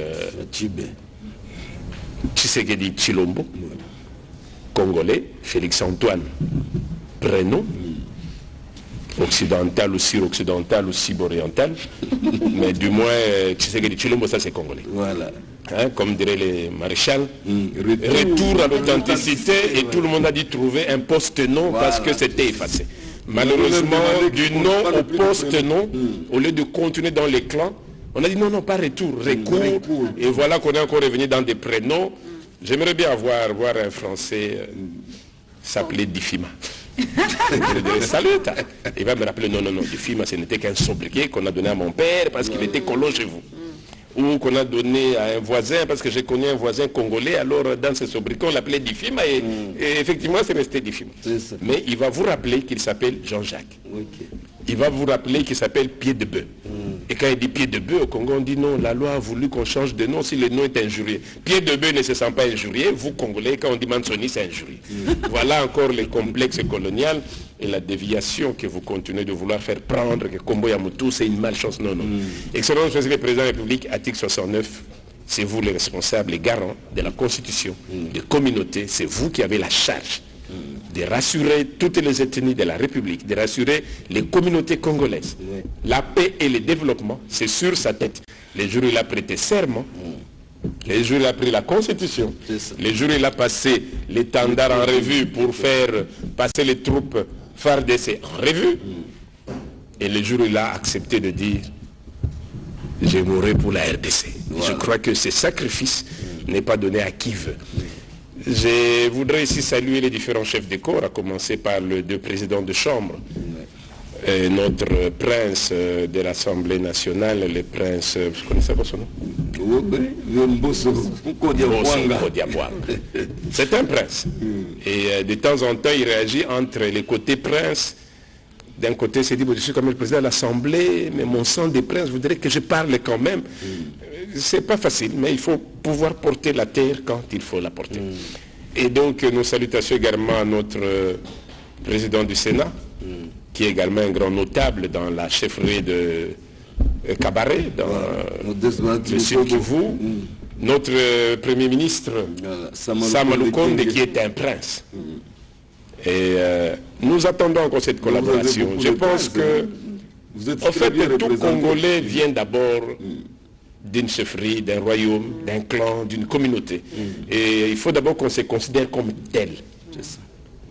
Tshisekedi Tshilombo, congolais, Félix Antoine, prénom, occidental ou sur-occidental ou cibo-oriental, mais du moins Tshisekedi Tshilombo, ça c'est congolais. Voilà. Hein, comme dirait les maréchals, retour à l'authenticité, et tout le monde a dit trouver un poste-nom parce que c'était effacé. Malheureusement, du nom au poste-nom, au lieu de continuer dans les clans, on a dit non, pas retour, recours. Et voilà qu'on est encore revenu dans des prénoms. J'aimerais bien voir un Français s'appeler Difima. Je dirais, salut. Il va me rappeler, non, Difima, ce n'était qu'un sobriquet qu'on a donné à mon père parce qu'il était colo chez vous. Ou qu'on a donné à un voisin, parce que j'ai connu un voisin congolais, alors dans ce sobriquet, on l'appelait Difima, et effectivement, c'est resté Difima. Mais il va vous rappeler qu'il s'appelle Jean-Jacques. Okay. Il va vous rappeler qu'il s'appelle Pied de Bœuf. Et quand il dit Pied de Bœuf, au Congo, on dit non, la loi a voulu qu'on change de nom si le nom est injurieux. Pied de Bœuf ne se sent pas injurieux, vous, Congolais, quand on dit Mansoni, c'est injurieux. Voilà encore les complexes coloniales et la déviation que vous continuez de vouloir faire prendre, que Kombo Yamutu, c'est une malchance. Non. Excellence, Monsieur le Président de la République, article 69, c'est vous les responsables, les garants de la Constitution, des communautés, c'est vous qui avez la charge de rassurer toutes les ethnies de la République, de rassurer les communautés congolaises. La paix et le développement, c'est sur sa tête. Les jours où il a prêté serment, les jours où il a pris la Constitution, les jours où il a passé l'étendard en revue pour faire passer les troupes FARDC en revue, et les jours où il a accepté de dire « je mourrai pour la RDC ». Je crois que ce sacrifice n'est pas donné à qui veut. Je voudrais ici saluer les différents chefs de corps, à commencer par le 2 présidents de chambre, et notre prince de l'Assemblée nationale, le prince, vous connaissez pas son nom? Mbosso Kodiabwanga. C'est un prince. Et de temps en temps, il réagit entre les côtés prince d'un côté, s'est dit, bon, je suis comme le président de l'Assemblée, mais mon sang des princes voudrait que je parle quand même. C'est pas facile, mais il faut pouvoir porter la terre quand il faut la porter. Et donc, nos salutations également à notre président du Sénat, qui est également un grand notable dans la chefferie de Cabaret, dans le sud Kivu. Notre Premier ministre, Samalou Konde, qui est un prince. Et nous attendons encore cette collaboration. Je pense que, en fait, tout Congolais vient d'abord d'une chefferie, d'un royaume, d'un clan, d'une communauté. Et il faut d'abord qu'on se considère comme tel.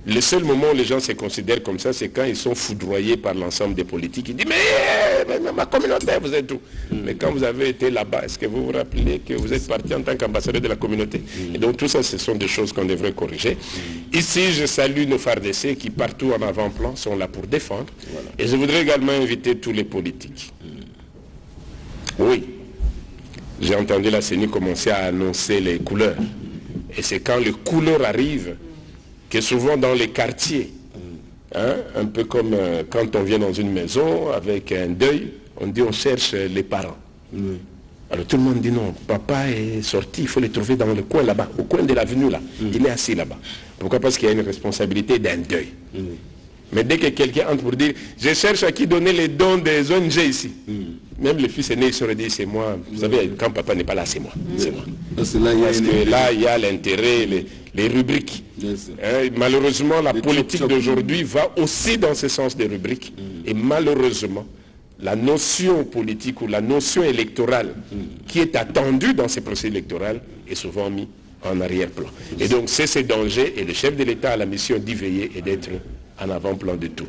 Le seul moment où les gens se considèrent comme ça, c'est quand ils sont foudroyés par l'ensemble des politiques. Ils disent, mais ma communauté, vous êtes où? Mais quand vous avez été là-bas, est-ce que vous vous rappelez que vous êtes parti en tant qu'ambassadeur de la communauté? Et donc tout ça, ce sont des choses qu'on devrait corriger. Ici, je salue nos FARDC qui, partout en avant-plan, sont là pour défendre. Et je voudrais également inviter tous les politiques. Oui, j'ai entendu la CENI commencer à annoncer les couleurs. Et c'est quand les couleurs arrivent que souvent dans les quartiers, hein, un peu comme quand on vient dans une maison avec un deuil, on dit on cherche les parents. Alors tout le monde dit non, papa est sorti, il faut le trouver dans le coin là-bas, au coin de l'avenue là. Il est assis là-bas. Pourquoi? Parce qu'il y a une responsabilité d'un deuil. Mais dès que quelqu'un entre pour dire, je cherche à qui donner les dons des ONG ici. Même le fils aîné, il saurait dire, c'est moi. Vous savez, quand papa n'est pas là, c'est moi. C'est moi. Parce que là, il y a l'intérêt, les rubriques. Hein, malheureusement, la politique d'aujourd'hui va aussi dans ce sens des rubriques. Et malheureusement, la notion politique ou la notion électorale qui est attendue dans ces procédures électorales est souvent mise en arrière-plan. Et donc, c'est ce danger, et le chef de l'État a la mission d'y veiller et d'être en avant-plan de tout.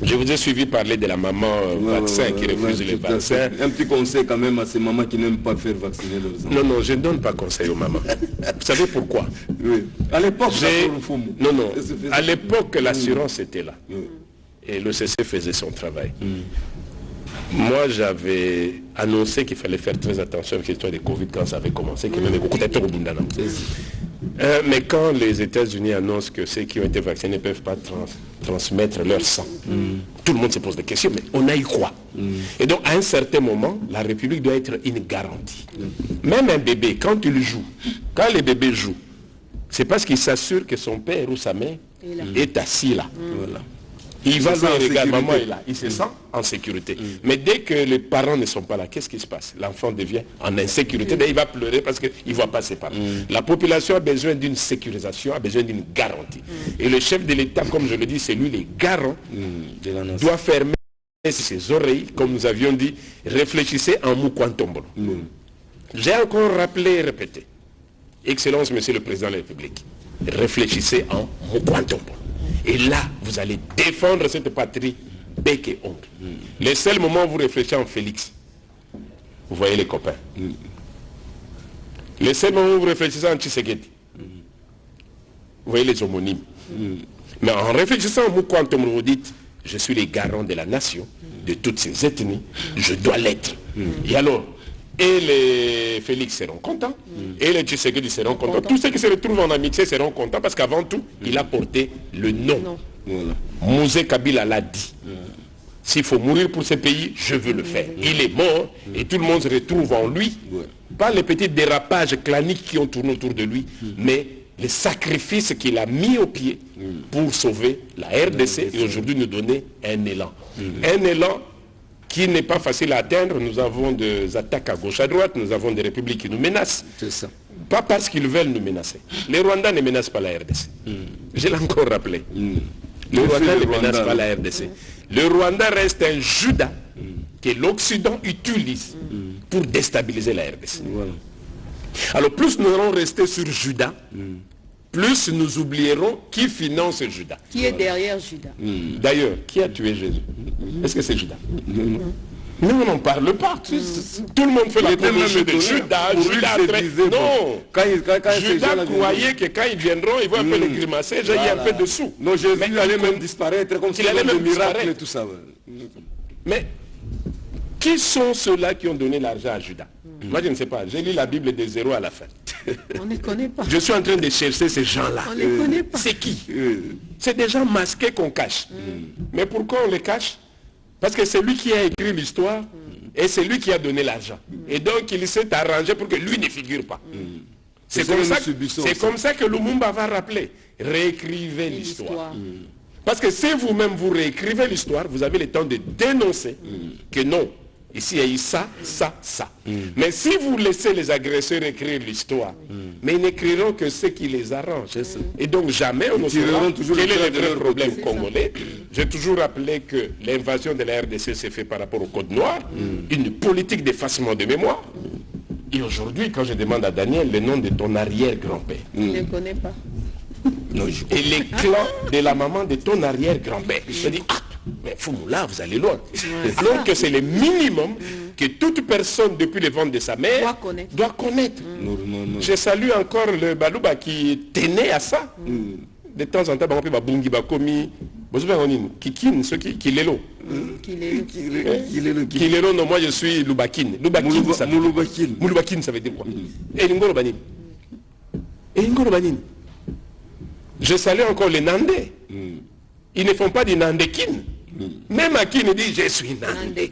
Je vous ai suivi parler de la maman vaccin qui refuse les vaccins. Un petit conseil quand même à ces mamans qui n'aiment pas faire vacciner leurs enfants. Non, je ne donne pas conseil aux mamans. Vous savez pourquoi? À l'époque, à l'époque, l'assurance était là. Et l'OCC faisait son travail. Moi, j'avais annoncé qu'il fallait faire très attention avec l'histoire des Covid quand ça avait commencé, que même mais quand les États-Unis annoncent que ceux qui ont été vaccinés ne peuvent pas transmettre leur sang, tout le monde se pose des questions, mais on a eu quoi? Et donc, à un certain moment, la République doit être une garantie. Même un bébé, quand il joue, quand les bébés jouent, c'est parce qu'il s'assure que son père ou sa mère est assis là. Il va voir, regarde, maman est là, il se sent en sécurité. Mais dès que les parents ne sont pas là, qu'est-ce qui se passe? L'enfant devient en insécurité, il va pleurer parce qu'il ne voit pas ses parents. La population a besoin d'une sécurisation, a besoin d'une garantie. Et le chef de l'État, comme je le dis, c'est lui le garant, doit fermer ses oreilles, comme nous avions dit, réfléchissez en Mukwantombolo. J'ai encore rappelé et répété, Excellence, Monsieur le Président de la République, réfléchissez en Mukwantombolo. Et là, vous allez défendre cette patrie bec et ongle. Le seul moment où vous réfléchissez en Félix, vous voyez les copains. Le seul moment où vous réfléchissez en Tshisekedi, vous voyez les homonymes. Mais en réfléchissant au Mukwantom, vous dites, je suis le garant de la nation, de toutes ces ethnies, je dois l'être. Et alors, et les Félix seront contents, et les Tshisekedi seront contents. Tous ceux qui se retrouvent en amitié seront contents parce qu'avant tout, il a porté le nom. Mouzé Kabila l'a dit. S'il faut mourir pour ce pays, je veux le faire. Il est mort et tout le monde se retrouve en lui. Pas les petits dérapages claniques qui ont tourné autour de lui, mais les sacrifices qu'il a mis au pied pour sauver la RDC et aujourd'hui nous donner un élan. Un élan qui n'est pas facile à atteindre. Nous avons des attaques à gauche, à droite, nous avons des républiques qui nous menacent. C'est ça. Pas parce qu'ils veulent nous menacer. Les Rwandais ne menacent pas la RDC. Je l'ai encore rappelé. Le Rwanda ne menace pas la RDC. Le Rwanda reste un Judas que l'Occident utilise pour déstabiliser la RDC. Alors plus nous allons rester sur Judas, plus nous oublierons qui finance Judas. Qui est derrière Judas. D'ailleurs, qui a tué Jésus? Est-ce que c'est Judas? Non, on n'en parle pas. Tout le monde fait la promotion de Judas. Judas non. Judas croyait que quand ils viendront, ils vont un peu les grimacer, j'ai un peu de sous. Non, Jésus allait même disparaître comme s'il allait même miracle et tout ça. Mais qui sont ceux-là qui ont donné l'argent à Judas? Moi, je ne sais pas. J'ai lu la Bible de zéro à la fin. On ne connaît pas. Je suis en train de chercher ces gens-là. On ne les connaît pas. C'est qui? C'est des gens masqués qu'on cache. Mais pourquoi on les cache? Parce que c'est lui qui a écrit l'histoire et c'est lui qui a donné l'argent. Et donc il s'est arrangé pour que lui ne figure pas. C'est comme ça que Lumumba va rappeler. Réécrivez l'histoire. Parce que si vous-même vous réécrivez l'histoire, vous avez le temps de dénoncer que non, ici il y a eu ça, ça, ça. Mais si vous laissez les agresseurs écrire l'histoire, mais ils n'écriront que ce qui les arrange. Et donc jamais on ne saura quel est le vrai problème congolais. J'ai toujours rappelé que l'invasion de la RDC s'est faite par rapport au Code Noir, une politique d'effacement de mémoire. Et aujourd'hui, quand je demande à Daniel le nom de ton arrière-grand-père, il ne connaît pas. Non, et les clans de la maman de ton arrière-grand-père. Je dis, ah, mais Foumoula, vous allez loin. Donc c'est le minimum que toute personne depuis le ventre de sa mère doit connaître. Je salue encore le Balouba qui tenait à ça. De temps en temps, on peut babungi bakomi, Kikine, ceux qui Kilelo. Kilelo, non, moi je suis Loubakin. Loubakin, ça veut dire quoi? Et Ngolo Banin. Et Ngolo Banin. Je salue encore les Nandais. Ils ne font pas du Nandekin. Même à qui il dit je suis Nandé.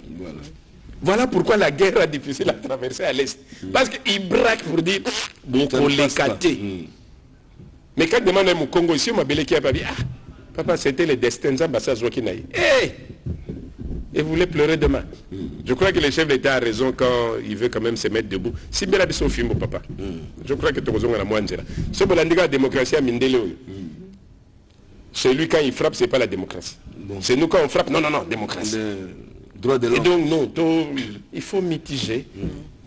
Voilà pourquoi la guerre est difficile à traverser à l'Est. Parce qu'ils braquent pour dire beaucoup les catés. Mais quand demande à mon Congo ici, ma belle qui a pas dit, ah, papa, c'était le destin, ça, bah, ça, Zouakinaï. Et vous voulez pleurer demain. Je crois que le chef d'État a raison quand il veut quand même se mettre debout. Si bien la film, papa. Je crois que tu as raison à la moindre. Ce que la démocratie a mindé. Chez lui, quand il frappe, ce n'est pas la démocratie. C'est nous, quand on frappe, non, démocratie. Et donc, non, il faut mitiger.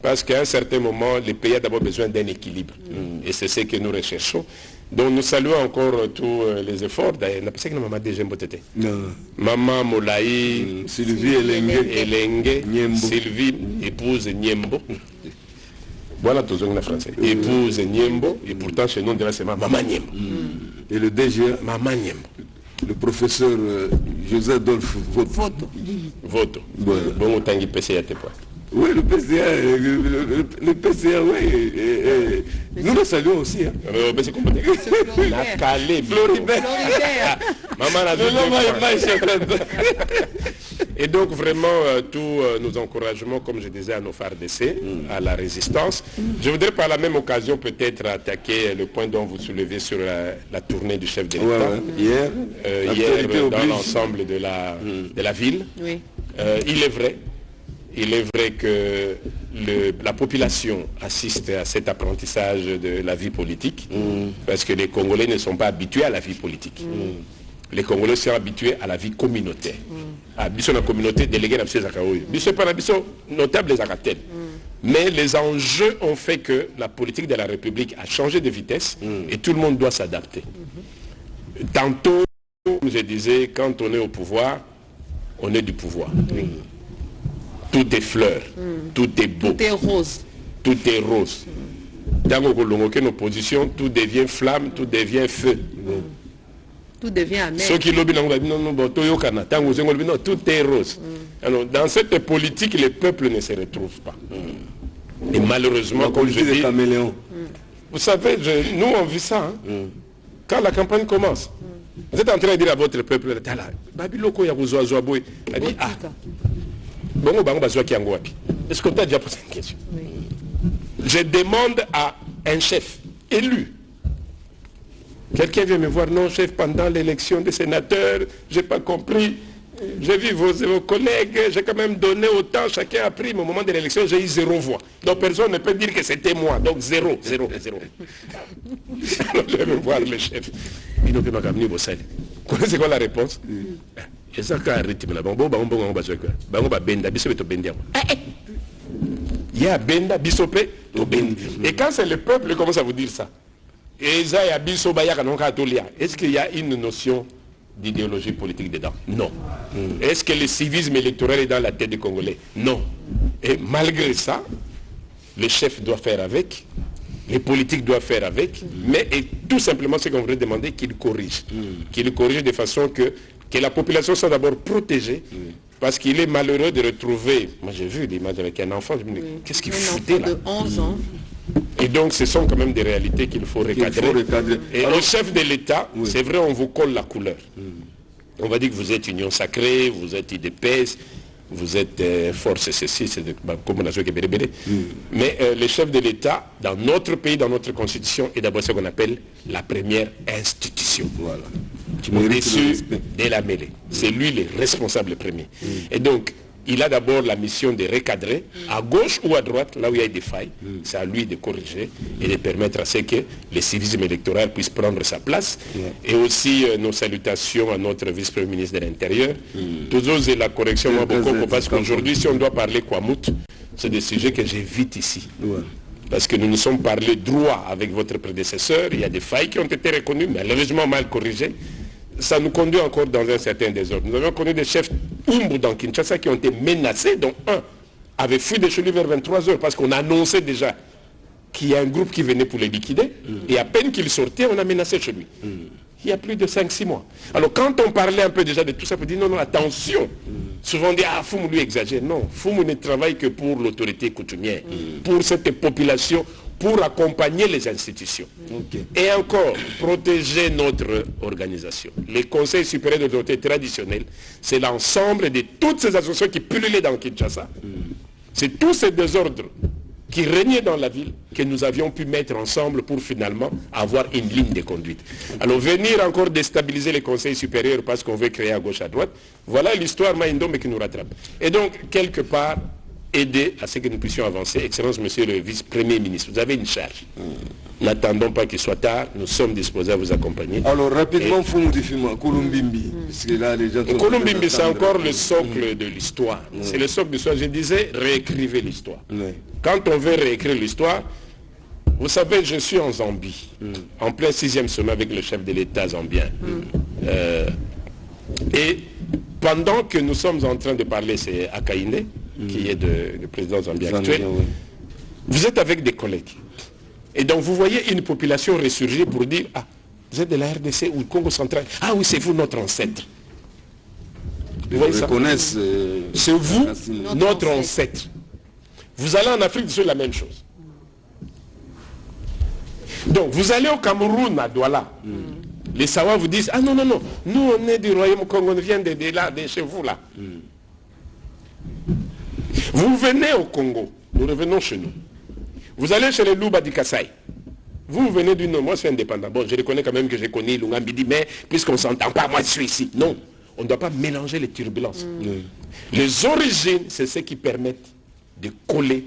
Parce qu'à un certain moment, le pays a d'abord besoin d'un équilibre. Et c'est ce que nous recherchons. Donc nous saluons encore tous les efforts. D'ailleurs, on a pensé que maman déjà Mbotete. Maman Molaï, Sylvie Elenge, Sylvie, épouse Niembo. Voilà tout le français. Épouse Niembo, et pourtant chez nous, c'est Maman Niembo. Et le DG, Maman Niembo. Le professeur José Adolphe Voto. Bon, autant qu'il PC à tes points. Oui, le PCA, oui. Nous le saluons aussi. Hein. C'est compliqué. C'est Floribert. Et donc vraiment tous nos encouragements, comme je disais, à nos FARDC, à la résistance. Je voudrais par la même occasion peut-être attaquer le point dont vous soulevez sur la tournée du chef de l'État. Hier, dans l'ensemble de la ville. Oui. Il est vrai que la population assiste à cet apprentissage de la vie politique, parce que les Congolais ne sont pas habitués à la vie politique. Les Congolais sont habitués à la vie communautaire. À la communauté déléguée à notable les mais les enjeux ont fait que la politique de la République a changé de vitesse et tout le monde doit s'adapter. Tantôt, comme je disais, quand on est au pouvoir, on est du pouvoir. Tout est fleur, tout est beau. Tout est rose. Tout est rose. Dans nos positions, tout devient flamme, tout devient feu. Tout devient amer. Ceux qui lobby, tout est rose. Alors, dans cette politique, les peuples ne se retrouvent pas. Et malheureusement, comme je dis, vous savez, nous on vit ça. Hein? Quand la campagne commence, vous êtes en train de dire à votre peuple, est-ce qu'on t'a déjà posé une question? Je demande à un chef élu. Quelqu'un vient me voir, non chef, pendant l'élection des sénateurs, je n'ai pas compris. J'ai vu vos collègues, j'ai quand même donné autant, chacun a pris, mais au moment de l'élection, j'ai eu 0 voix. Donc personne ne peut dire que c'était moi. Donc 0. Je vais voir le chef. Il n'a pas amené vos salaires. C'est quoi la réponse? Il y a Benda, Bissope, et quand c'est le peuple qui commence à vous dire ça, est-ce qu'il y a une notion d'idéologie politique dedans? Non. Est-ce que le civisme électoral est dans la tête des Congolais? Non. Et malgré ça, le chef doit faire avec, les politiques doivent faire avec, mais tout simplement ce qu'on voudrait demander, qu'il corrige. Qu'il corrige de façon que la population soit d'abord protégée, parce qu'il est malheureux de retrouver, moi j'ai vu l'image avec un enfant, je me dis, qu'est-ce qu'il foutait là? De 11 ans. Et donc ce sont quand même des réalités qu'il faut recadrer. Et au chef de l'État, c'est vrai, on vous colle la couleur. On va dire que vous êtes Union Sacrée, vous êtes IDPS, vous êtes Force ceci, c'est de combinaison qui est bérébéré. Mais le chef de l'État, dans notre pays, dans notre constitution, est d'abord ce qu'on appelle la première institution. Voilà. Au-dessus de la mêlée. C'est lui le responsable premier. Et donc, il a d'abord la mission de recadrer, à gauche ou à droite, là où il y a des failles, c'est à lui de corriger et de permettre à ce que le civisme électoral puisse prendre sa place. Et aussi nos salutations à notre vice-premier ministre de l'Intérieur. Toujours la correction, moi, beaucoup, parce qu'aujourd'hui, si on doit parler Kwamout, c'est des sujets que j'évite ici. Parce que nous nous sommes parlé droit avec votre prédécesseur, il y a des failles qui ont été reconnues, malheureusement mal corrigées. Ça nous conduit encore dans un certain désordre. Nous avons connu des chefs Umbu dans Kinshasa qui ont été menacés, dont un avait fui de chez lui vers 23h parce qu'on annonçait déjà qu'il y a un groupe qui venait pour les liquider. Et à peine qu'il sortait, on a menacé chez lui. Il y a plus de 5-6 mois. Alors quand on parlait un peu déjà de tout ça, on dit non, attention. Souvent on dit, Foumou lui exagère. Non, Foumou ne travaille que pour l'autorité coutumière, pour cette population, pour accompagner les institutions. Et encore, protéger notre organisation. Les conseils supérieurs de l'autorité traditionnelle, c'est l'ensemble de toutes ces associations qui pullulaient dans Kinshasa. C'est tous ces désordres qui régnaient dans la ville que nous avions pu mettre ensemble pour finalement avoir une ligne de conduite. Alors venir encore déstabiliser les conseils supérieurs parce qu'on veut créer à gauche à droite, voilà l'histoire Maïndombe qui nous rattrape. Et donc, quelque part, aider à ce que nous puissions avancer. Excellence, monsieur le vice-premier ministre, vous avez une charge. N'attendons pas qu'il soit tard, nous sommes disposés à vous accompagner. Alors, rapidement, Foumou Difima, Kouloumbimbi, parce que là, les gens... Kouloumbimbi, c'est encore le socle de l'histoire. C'est le socle de l'histoire. Je disais, réécrivez l'histoire. Quand on veut réécrire l'histoire, vous savez, je suis en Zambie, en plein 6e sommet avec le chef de l'État zambien. Et pendant que nous sommes en train de parler, c'est Akaïne, qui est le président zambien actuel, vous êtes avec des collègues. Et donc vous voyez une population ressurgir pour dire, ah, vous êtes de la RDC ou du Congo central, ah oui, c'est vous notre ancêtre. Vous voyez ça? C'est vous notre ancêtre. Vous allez en Afrique du Sud, la même chose. Donc vous allez au Cameroun, à Douala. Les Sawa vous disent, ah non, non, non, nous on est du royaume Congo, on vient de là, de chez vous là. Vous venez au Congo, nous revenons chez nous. Vous allez chez les Louba du Kassai. Vous venez du Nord, moi je suis indépendant. Bon, je reconnais quand même que j'ai connu Lungambidi, mais puisqu'on ne s'entend pas, moi je suis ici. Non, on ne doit pas mélanger les turbulences. Les origines, c'est ce qui permettent de coller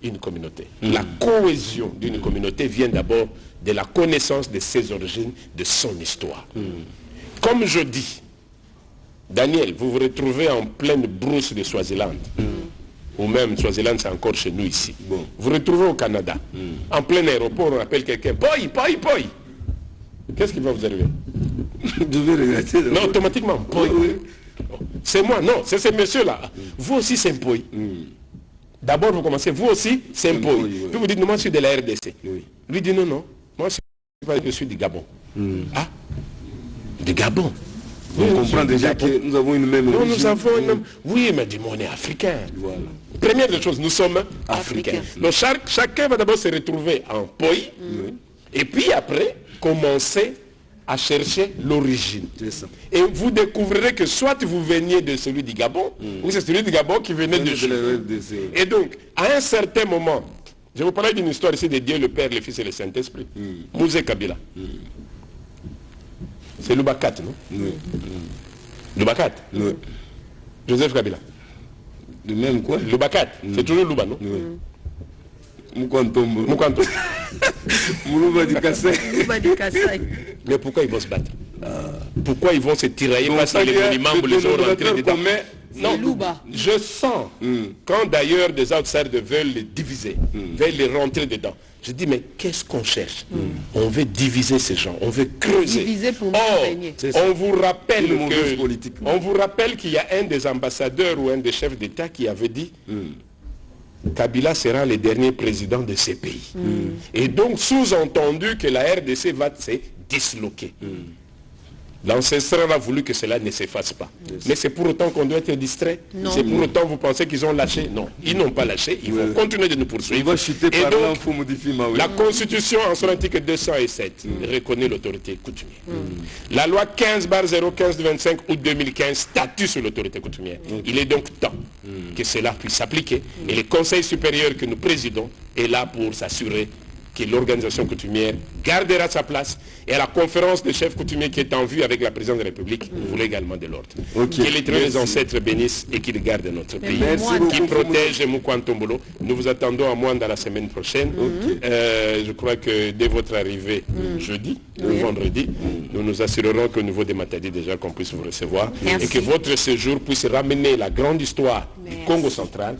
une communauté. La cohésion d'une communauté vient d'abord de la connaissance de ses origines, de son histoire. Comme je dis, Daniel, vous vous retrouvez en pleine brousse de Swaziland. Ou même Swaziland, c'est encore chez nous ici. Vous vous retrouvez au Canada. En plein aéroport, on appelle quelqu'un. Poi, poi, poi. Qu'est-ce qui va vous arriver? Je vais regarder. Non, automatiquement. Poi. C'est moi, non, c'est ce monsieur-là. Vous aussi, c'est un poi. D'abord, vous commencez, vous aussi, c'est un poi. Puis vous dites, non, moi, je suis de la RDC. Lui dit, non, non, moi, je suis du Gabon. Ah, du Gabon. On comprend déjà que nous avons une même origine. Non, nous avons une même... Oui, mais dis-moi, on est africains. Voilà. Première des choses, nous sommes africains. Donc chacun va d'abord se retrouver en poi, et puis après, commencer à chercher l'origine. Et vous découvrirez que soit vous veniez de celui du Gabon, ou c'est celui du Gabon qui venait de chez vous. Et donc, à un certain moment, je vous parlais d'une histoire ici de Dieu, le Père, le Fils et le Saint-Esprit. Mouzé Kabila. C'est Loubakat, non? Oui. Loubakat? Oui. Joseph Kabila. De même quoi? Loubakat. C'est toujours Louba, non? Oui. Moukwantombo. Moukwantombo. Moulouba du Kassai. Mais pourquoi ils vont se battre? Pourquoi ils vont se tirailler? Parce que les monuments, vous les ont rentrés dedans. Non, je sens, quand d'ailleurs des outsiders veulent les diviser, veulent les rentrer dedans, je dis, mais qu'est-ce qu'on cherche? On veut diviser ces gens, on veut creuser. Diviser pour régner. On vous rappelle qu'il y a un des ambassadeurs ou un des chefs d'État qui avait dit, Kabila sera le dernier président de ces pays. Et donc, sous-entendu que la RDC va se disloquer. L'ancestral a voulu que cela ne s'efface pas. Mais c'est pour autant qu'on doit être distrait. C'est pour autant vous pensez qu'ils ont lâché. Non, ils n'ont pas lâché. Ils vont continuer de nous poursuivre. Il va chuter par là, il faut modifier. La Constitution en son article 207 reconnaît l'autorité coutumière. La loi 15/015 août 2015 statue sur l'autorité coutumière. Il est donc temps que cela puisse s'appliquer. Et le Conseil supérieur que nous présidons est là pour s'assurer que l'organisation coutumière gardera sa place, et à la conférence des chefs coutumiers qui est en vue avec la présidente de la République, vous voulez également de l'ordre. Que les ancêtres bénissent et qu'ils gardent notre pays. Qui protège Moukwantombolo. Nous vous attendons à Mwanda la semaine prochaine. Je crois que dès votre arrivée jeudi ou vendredi, nous nous assurerons qu'au niveau des Matadi déjà qu'on puisse vous recevoir. Et que votre séjour puisse ramener la grande histoire du Congo central,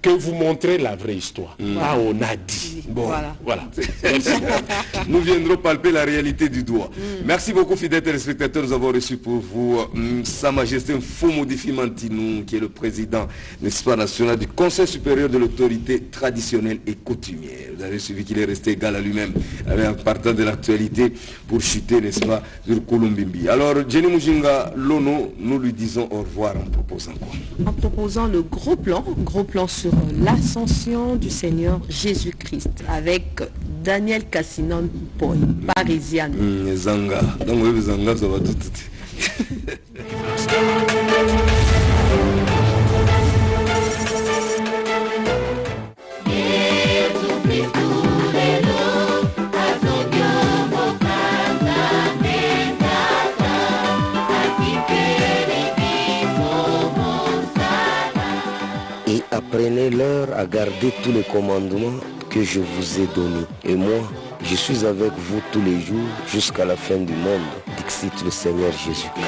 que vous montrez la vraie histoire. Ah, on a dit. Bon, voilà. Nous viendrons palper la réalité du doigt. Merci beaucoup, fidèles téléspectateurs. Nous avons reçu pour vous Sa Majesté Mfumodifi Mantinou, qui est le président, n'est-ce pas, national du Conseil supérieur de l'autorité traditionnelle et coutumière. Vous avez suivi qu'il est resté égal à lui-même, en partant de l'actualité pour chuter, n'est-ce pas, sur Kolumbimbi. Alors, Jenny Mujinga Lono, nous lui disons au revoir en proposant quoi? En proposant le gros plan sur l'ascension du Seigneur Jésus-Christ avec Daniel Cassinon Poy, parisienne. Zanga. Donc, oui, Zanga, ça va tout. Et apprenez-leur à garder tous les commandements que je vous ai donnés. Et moi, je suis avec vous tous les jours jusqu'à la fin du monde, dixit le Seigneur Jésus-Christ.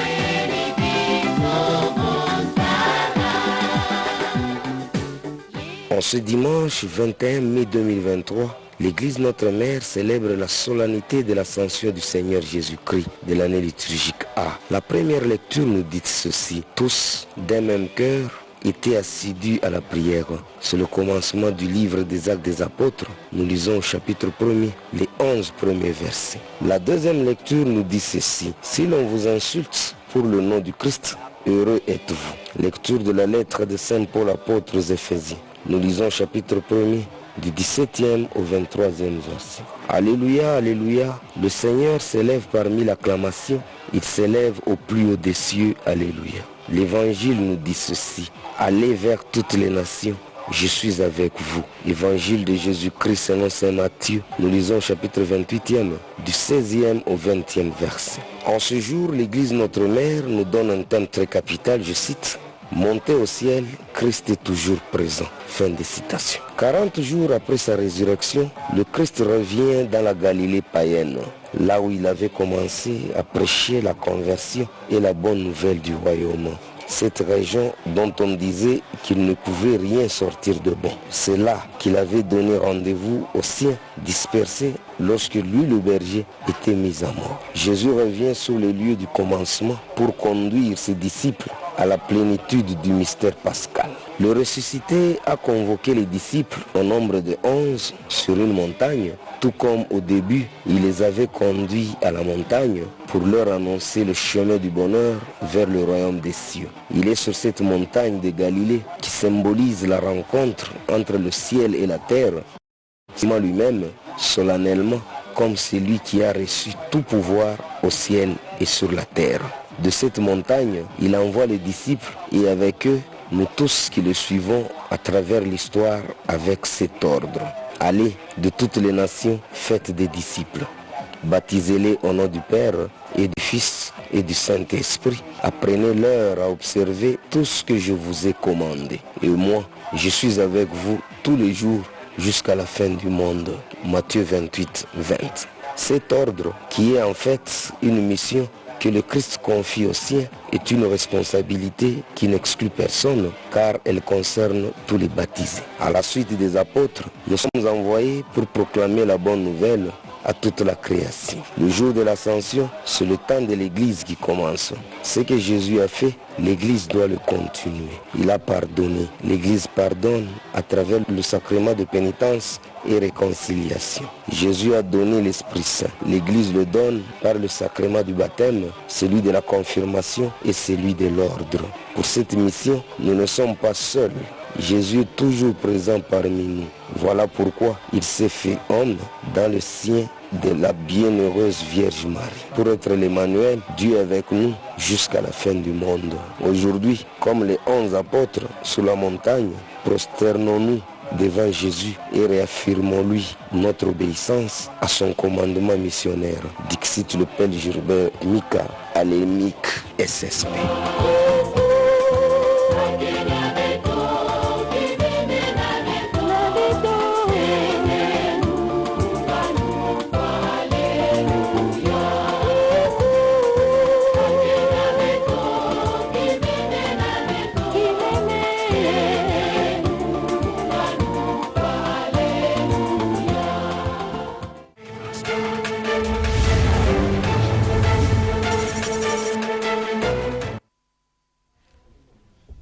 En ce dimanche 21 mai 2023, l'Église Notre-Mère célèbre la solennité de l'ascension du Seigneur Jésus-Christ de l'année liturgique A. La première lecture nous dit ceci: tous d'un même cœur étaient assidus à la prière. C'est le commencement du livre des Actes des Apôtres. Nous lisons au chapitre 1er, les 11 premiers versets. La deuxième lecture nous dit ceci: si l'on vous insulte pour le nom du Christ, heureux êtes-vous. Lecture de la lettre de Saint Paul apôtre aux Éphésiens. Nous lisons au chapitre 1er, du 17e au 23e verset. Alléluia, alléluia, le Seigneur s'élève parmi l'acclamation, il s'élève au plus haut des cieux, alléluia. L'évangile nous dit ceci: allez vers toutes les nations, je suis avec vous. Évangile de Jésus-Christ selon saint Matthieu, nous lisons au chapitre 28e, du 16e au 20e verset. En ce jour, l'Église Notre-Mère nous donne un thème très capital, je cite: montez au ciel, Christ est toujours présent. Fin de citation. 40 jours après sa résurrection, le Christ revient dans la Galilée païenne, là où il avait commencé à prêcher la conversion et la bonne nouvelle du royaume. Cette région dont on disait qu'il ne pouvait rien sortir de bon. C'est là qu'il avait donné rendez-vous aux siens dispersés lorsque lui, le berger, était mis à mort. Jésus revient sur les lieux du commencement pour conduire ses disciples à la plénitude du mystère pascal. Le ressuscité a convoqué les disciples au nombre de 11 sur une montagne, tout comme au début, il les avait conduits à la montagne pour leur annoncer le chemin du bonheur vers le royaume des cieux. Il est sur cette montagne de Galilée qui symbolise la rencontre entre le ciel et la terre, lui-même solennellement comme celui qui a reçu tout pouvoir au ciel et sur la terre. De cette montagne, il envoie les disciples et avec eux, nous tous qui le suivons à travers l'histoire avec cet ordre. Allez de toutes les nations, faites des disciples. Baptisez-les au nom du Père et du Fils et du Saint-Esprit. Apprenez-leur à observer tout ce que je vous ai commandé. Et moi, je suis avec vous tous les jours jusqu'à la fin du monde. Matthieu 28, 20. Cet ordre, qui est en fait une mission que le Christ confie aux siens, est une responsabilité qui n'exclut personne, car elle concerne tous les baptisés. À la suite des apôtres, nous sommes envoyés pour proclamer la bonne nouvelle à toute la création. Le jour de l'ascension, c'est le temps de l'Église qui commence. Ce que Jésus a fait, l'Église doit le continuer. Il a pardonné. L'Église pardonne à travers le sacrement de pénitence et réconciliation. Jésus a donné l'Esprit Saint. L'Église le donne par le sacrement du baptême, celui de la confirmation et celui de l'ordre. Pour cette mission, nous ne sommes pas seuls. Jésus est toujours présent parmi nous. Voilà pourquoi il s'est fait homme dans le sien de la bienheureuse Vierge Marie. Pour être l'Emmanuel, Dieu est avec nous jusqu'à la fin du monde. Aujourd'hui, comme les 11 apôtres sur la montagne, prosternons-nous devant Jésus et réaffirmons-lui notre obéissance à son commandement missionnaire. Dixit le Père Gilbert Mika, Alémique SSP.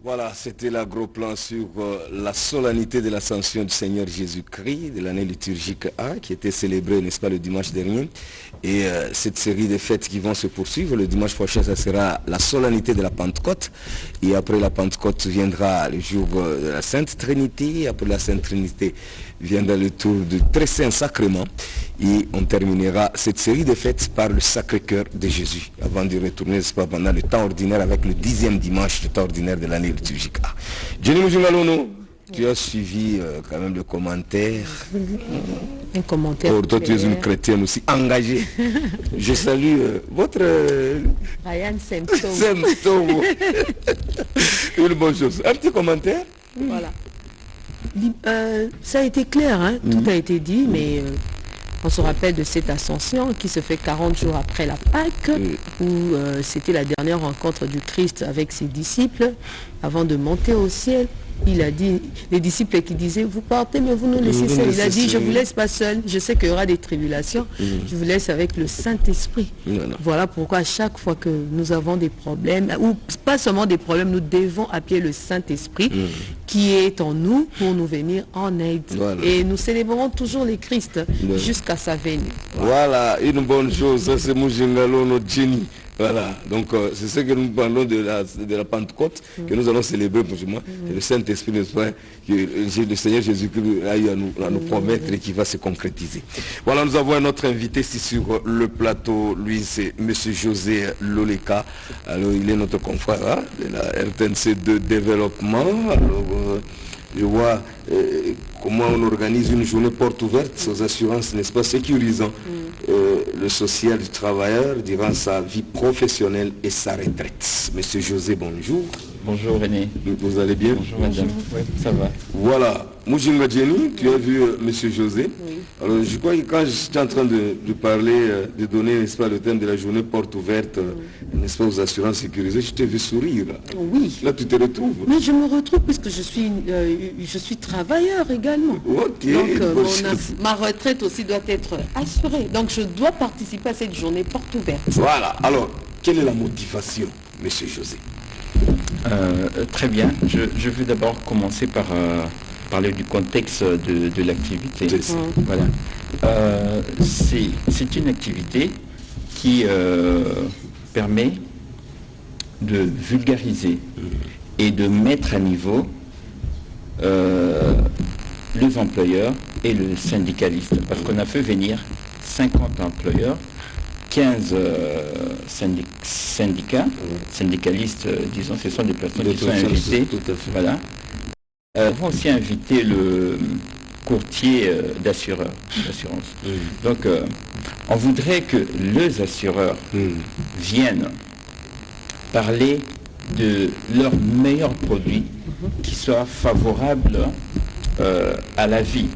Voilà, c'était l'agro-plan sur la solennité de l'ascension du Seigneur Jésus-Christ de l'année liturgique A qui était célébrée, n'est-ce pas, le dimanche dernier. Et cette série de fêtes qui vont se poursuivre, le dimanche prochain, ça sera la solennité de la Pentecôte. Et après la Pentecôte viendra le jour de la Sainte Trinité. Après la Sainte Trinité viendra le tour du très saint sacrement. Et on terminera cette série de fêtes par le Sacré-Cœur de Jésus, avant de retourner, n'est-ce pas, pendant le temps ordinaire avec le 10e dimanche du temps ordinaire de l'année liturgique. Jenny Moujingalono, tu as suivi quand même le commentaire. Un commentaire. Oh, toi, tu es une chrétienne aussi engagée. Je salue votre... Ryan Symptôme. Symptôme. Une bonne chose. Un petit commentaire. Voilà. Ça a été clair, hein? Tout a été dit, mais... on se rappelle de cette ascension qui se fait 40 jours après la Pâque, où c'était la dernière rencontre du Christ avec ses disciples avant de monter au ciel. Il a dit, les disciples qui disaient, vous partez mais vous nous laissez seuls. Il a dit, je ne vous laisse pas seul, je sais qu'il y aura des tribulations, je vous laisse avec le Saint-Esprit. Voilà pourquoi à chaque fois que nous avons des problèmes, ou pas seulement des problèmes, nous devons appeler le Saint-Esprit qui est en nous pour nous venir en aide. Et nous célébrons toujours les Christ jusqu'à sa venue. Voilà, une bonne chose, ça c'est Moujingalono Jenny. Voilà, donc c'est ce que nous parlons de la Pentecôte, que nous allons célébrer prochainement. C'est le Saint-Esprit, n'est-ce pas, que le Seigneur Jésus-Christ a eu à nous promettre et qui va se concrétiser. Voilà, nous avons un autre invité ici sur le plateau, lui c'est M. José Loleka. Alors il est notre confrère hein, de la RTNC de développement. Alors je vois comment on organise une journée porte ouverte aux assurances, n'est-ce pas, sécurisant le social du travailleur durant sa vie professionnelle et sa retraite. Monsieur José, bonjour. Bonjour René. Vous allez bien? Bonjour madame. Oui, ça va. Voilà. Moujinga Jenny, tu as vu Monsieur José. Oui. Alors je crois que quand j'étais en train de parler, de donner, n'est-ce pas, le thème de la journée porte ouverte, n'est-ce pas, aux assurances sécurisées, je t'ai vu sourire. Oui. Là tu te retrouves. Mais je me retrouve puisque je suis travailleur également. Ok. Donc ma retraite aussi doit être assurée. Donc je dois participer à cette journée porte ouverte. Voilà. Alors, quelle est la motivation, Monsieur José? Très bien. Je veux d'abord commencer par parler du contexte de l'activité. Voilà. C'est une activité qui permet de vulgariser et de mettre à niveau les employeurs et le syndicaliste. Parce qu'on a fait venir 50 employeurs, 15 syndicats, syndicalistes, disons, ce sont des personnes qui sont invitées. Voilà. Nous avons aussi invité le courtier d'assurance. Donc, on voudrait que les assureurs viennent parler de leurs meilleurs produits qui soient favorables à la vie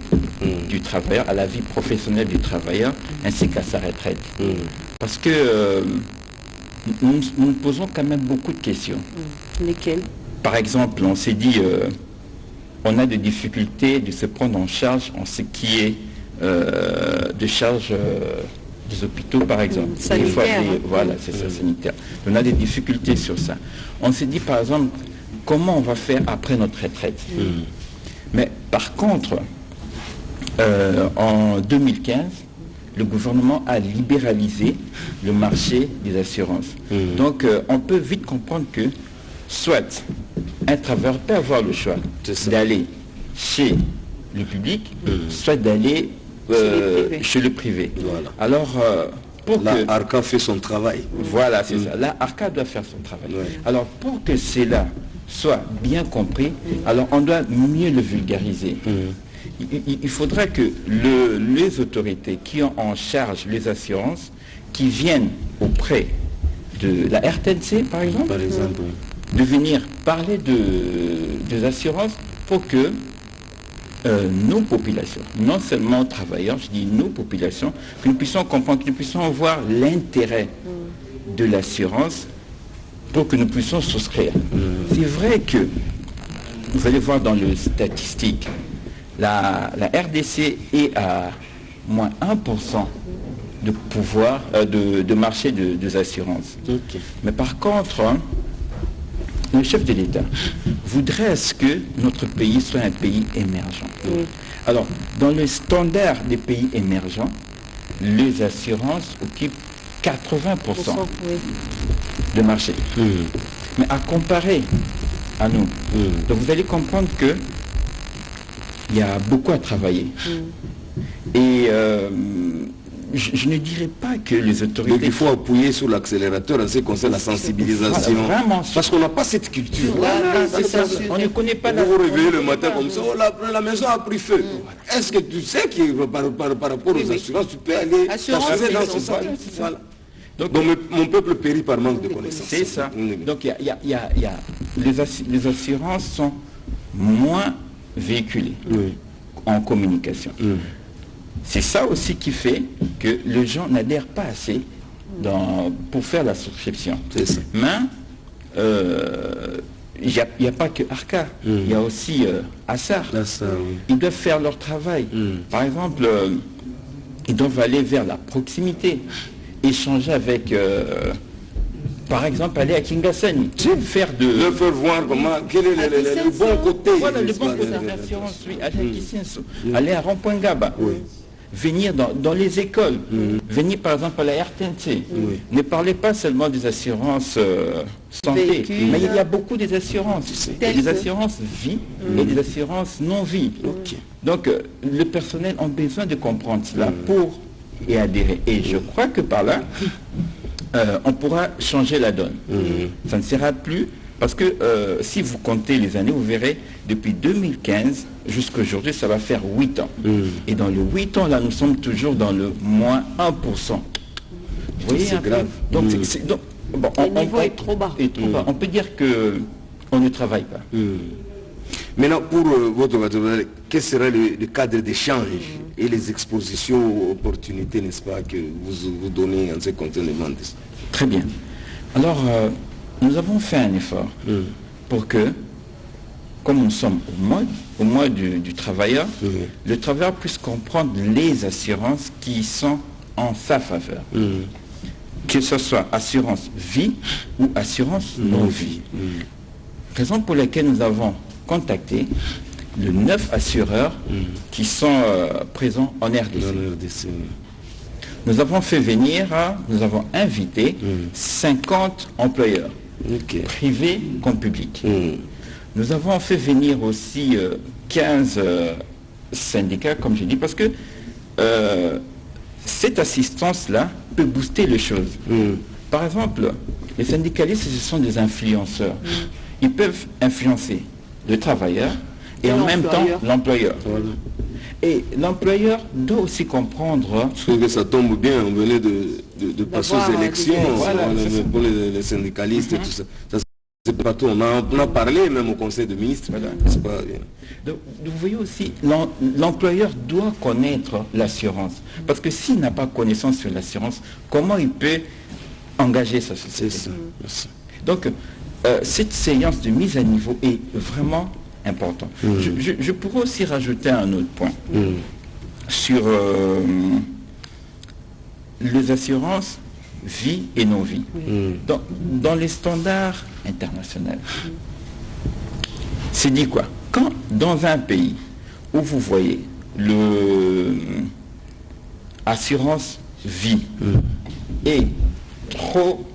du travailleur, à la vie professionnelle du travailleur, ainsi qu'à sa retraite. Parce que nous posons quand même beaucoup de questions. Lesquelles? Par exemple, on s'est dit, on a des difficultés de se prendre en charge en ce qui est de charge des hôpitaux, par exemple. Sanitaire. Voilà, c'est ça, sanitaire. On a des difficultés sur ça. On s'est dit, par exemple, comment on va faire après notre retraite. Mais par contre, en 2015, le gouvernement a libéralisé le marché des assurances. Donc, on peut vite comprendre que soit un travailleur peut avoir le choix d'aller chez le public, soit d'aller chez le privé. Voilà. Alors, pour Là, que... Arca fait son travail. Voilà, c'est ça. Là, Arca doit faire son travail. Ouais. Alors, pour que cela soit bien compris, alors on doit mieux le vulgariser. Il faudrait que les autorités qui ont en charge les assurances, qui viennent auprès de la RTNC, par exemple, de venir parler des assurances pour que nos populations, non seulement travailleurs, je dis nos populations, que nous puissions comprendre, que nous puissions voir l'intérêt de l'assurance pour que nous puissions souscrire. C'est vrai que, vous allez voir dans les statistiques, la RDC est à moins 1% de pouvoir, de marché des assurances. Mais par contre, le chef de l'État voudrait ce que notre pays soit un pays émergent. Alors, dans le standard des pays émergents, les assurances occupent 80% de marché. Mais à comparer à nous, donc vous allez comprendre que il y a beaucoup à travailler. Et je ne dirais pas que les autorités... Donc il faut appuyer sur l'accélérateur en ce qui concerne la sensibilisation. Voilà, vraiment. Parce qu'on n'a pas cette culture. C'est ça. On ne connaît pas la... Vous vous réveillez le matin comme ça, oh, la maison a pris feu. Est-ce que tu sais que par rapport aux assurances, tu peux aller t'assurer dans ce sens? Voilà. Donc mon peuple périt par manque de connaissances. C'est ça. Donc les assurances sont moins véhiculées en communication. C'est ça aussi qui fait que les gens n'adhèrent pas assez pour faire la souscription. Mais il n'y a pas que Arca, il y a aussi Assar. Ils doivent faire leur travail. Par exemple, ils doivent aller vers la proximité, échanger avec... par exemple, aller à Kingasani, faire voir comment, quel est le bon côté. Voilà, le bon côté de l'assurance, oui, aller à Kisenso, aller à Rampoingaba, venir dans les écoles, venir par exemple à la RTNC. Ne parlez pas seulement des assurances santé, mais il y a beaucoup des assurances. Il y a des assurances vie et des assurances non-vie. Donc, le personnel a besoin de comprendre cela pour y adhérer. Et je crois que par là, on pourra changer la donne. Ça ne sera plus, parce que si vous comptez les années, vous verrez, depuis 2015 jusqu'à aujourd'hui, ça va faire 8 ans. Et dans les 8 ans, là, nous sommes toujours dans le moins 1%. Vous voyez, c'est grave. Donc, le niveau est trop bas. On peut dire qu'on ne travaille pas. Maintenant, pour votre matériel, quel sera le cadre d'échange et les expositions aux opportunités, n'est-ce pas, que vous donnez en ce qui concerne les membres? Très bien. Alors, nous avons fait un effort pour que, comme nous sommes au mois du travailleur, le travailleur puisse comprendre les assurances qui sont en sa faveur. Que ce soit assurance vie ou assurance non-vie. Raison pour laquelle nous avons contacté les 9 assureurs qui sont présents en RDC. Nous avons fait venir, nous avons invité 50 employeurs, privés comme publics. Nous avons fait venir aussi 15 syndicats, comme je dis, parce que cette assistance-là peut booster les choses. Par exemple, les syndicalistes, ce sont des influenceurs. Ils peuvent influencer le travailleur et en même temps l'employeur. Et l'employeur doit aussi comprendre... Parce que ça tombe bien, on venait de passer aux élections, pour les syndicalistes et tout ça. C'est pas tout. On a parlé même au Conseil de ministres. C'est pas bien. Donc, vous voyez aussi, l'employeur doit connaître l'assurance. Parce que s'il n'a pas connaissance sur l'assurance, comment il peut engager sa société? Donc, cette séance de mise à niveau est vraiment importante. Je pourrais aussi rajouter un autre point. sur les assurances vie et non-vie. Dans les standards internationaux, c'est dit quoi? Quand dans un pays où vous voyez le assurance vie est trop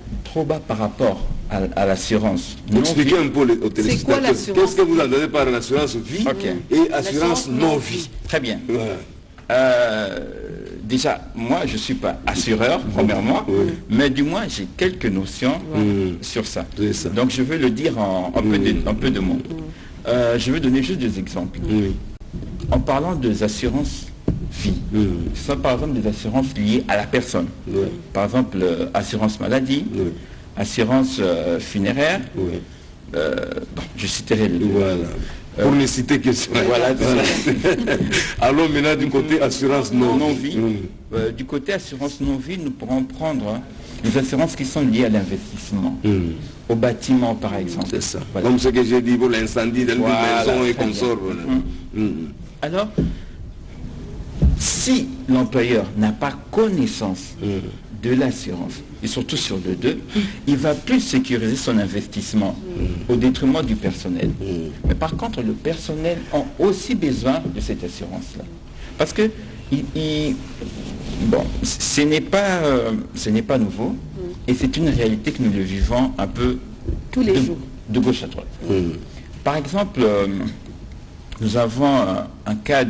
bas par rapport à l'assurance non-vie. Expliquez un peu aux téléspectateurs. C'est quoi l'assurance? Qu'est-ce que vous entendez par l'assurance vie et assurance non-vie? Très bien. Ouais. Déjà, moi, je ne suis pas assureur, premièrement, mais du moins, j'ai quelques notions sur ça. Ça. Donc, je vais le dire en un peu de mots. Je vais donner juste des exemples. En parlant des assurances vie, ce sont par exemple des assurances liées à la personne. Par exemple, assurance maladie, assurance funéraire. Je citerai les deux. Voilà. Pour ne citer que ça. Voilà. Allons maintenant du côté assurance non-vie. Du côté assurance non-vie, nous pourrons prendre les assurances qui sont liées à l'investissement. Au bâtiment, par exemple. C'est ça. Voilà. Comme ce que j'ai dit pour l'incendie d'une maison et consorts. Alors, si l'employeur n'a pas connaissance de l'assurance, et surtout sur le 2, il va plus sécuriser son investissement au détriment du personnel. Mais par contre, le personnel a aussi besoin de cette assurance-là. Parce que ce n'est pas nouveau, et c'est une réalité que nous le vivons un peu tous les jours, de gauche à droite. Par exemple, nous avons un cas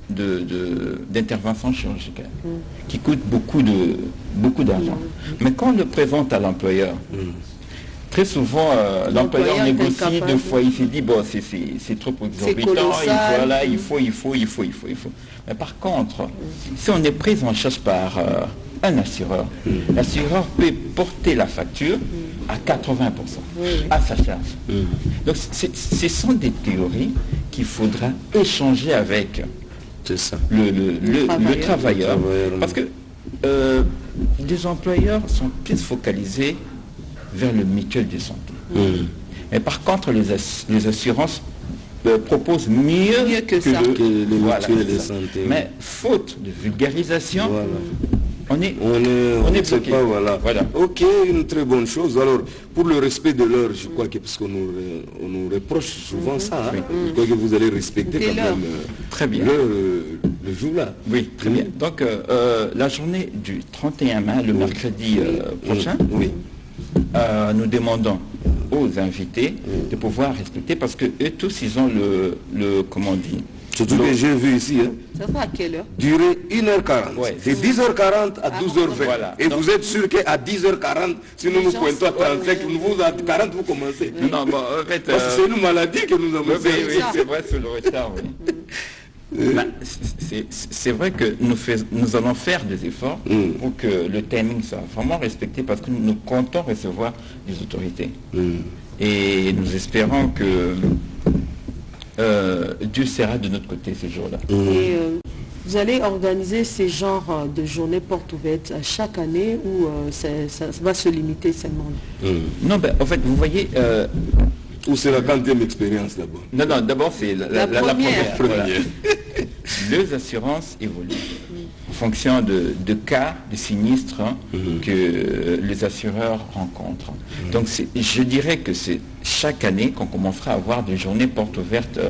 d'intervention chirurgicale qui coûte beaucoup d'argent. Mais quand on le présente à l'employeur, très souvent l'employeur négocie deux fois, il se dit bon c'est trop exorbitant, il faut. Mais par contre, si on est pris en charge par un assureur, l'assureur peut porter la facture à 80% à sa charge. Donc ce sont des théories qu'il faudra échanger avec le travailleur, parce que les employeurs sont plus focalisés vers le mutuel de santé. Mais par contre, les assurances proposent mieux que les mutuelles de santé. Mais faute de vulgarisation, on est bloqué. Pas, voilà. Ok, une très bonne chose. Alors, pour le respect de l'heure, je crois que, parce qu'on nous reproche souvent ça, je crois que vous allez respecter quand même très bien le jour-là. Oui, très bien. Donc, la journée du 31 mai, le mercredi prochain, nous demandons aux invités de pouvoir respecter, parce que eux tous, ils ont le comment on dit, surtout que j'ai vu ici, ça sera à quelle heure? Durer 1h40. C'est 10h40 à 12h20. Voilà. Et donc, vous êtes sûr qu'à 10h40, si nous nous pointons à 35, vous à 40, vous commencez. Non, bon, en fait, parce que c'est une maladie que nous avons. Oui, c'est vrai, c'est le retard, c'est vrai que nous allons faire des efforts pour que le timing soit vraiment respecté, parce que nous comptons recevoir des autorités. Et nous espérons que Dieu sera de notre côté ce jour-là. Et vous allez organiser ces genres de journées portes ouvertes chaque année, ou ça va se limiter seulement? Non, en fait, vous voyez... ou c'est la 40e expérience d'abord? Non, d'abord c'est la première. Voilà. Les assurances évoluent en fonction de cas, de sinistres que les assureurs rencontrent. Donc je dirais que c'est chaque année qu'on commencera à avoir des journées portes ouvertes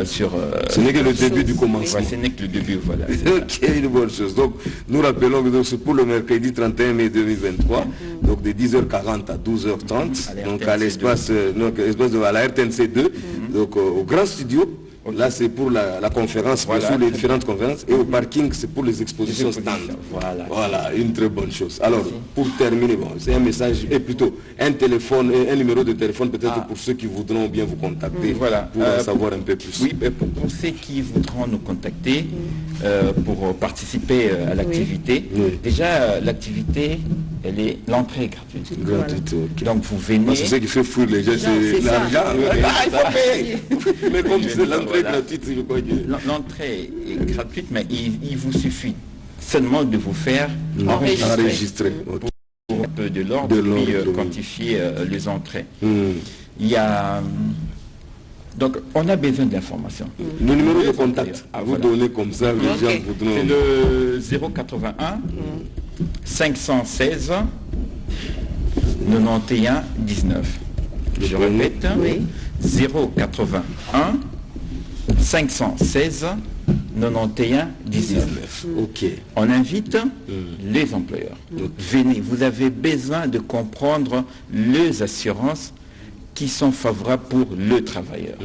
sur... ce n'est que le début du commencement. Ce n'est que le début, voilà. Ok, une bonne chose. Donc nous rappelons que c'est pour le mercredi 31 mai 2023, donc de 10h40 à 12h30, donc à l'espace de la RTNC 2, donc au grand studio. Là, c'est pour la conférence, pour les différentes conférences, et au parking, c'est pour les expositions stand. Voilà, une très bonne chose. Alors, pour terminer, c'est un message, et plutôt un téléphone, un numéro de téléphone peut-être pour ceux qui voudront bien vous contacter, pour en savoir un peu plus. Oui, pour ceux qui voudront nous contacter, pour participer à l'activité, déjà, l'activité, l'entrée est gratuite. Gratuite, donc vous venez... C'est ce qui fait fuir les gens, c'est l'argent. Il faut payer. Mais comme c'est l'entrée gratuite, je crois que... L'entrée est gratuite, mais il vous suffit seulement de vous faire enregistrer. Pour un peu de l'ordre, puis quantifier les entrées. Il y a Donc, on a besoin d'informations. Le numéro de contact, vous donnez comme ça, les gens vous donnent. C'est le 081 516 91 19. Je répète, 081 516 91 19. Ok. On invite les employeurs. Venez, vous avez besoin de comprendre les assurances qui sont favorables pour le travailleur.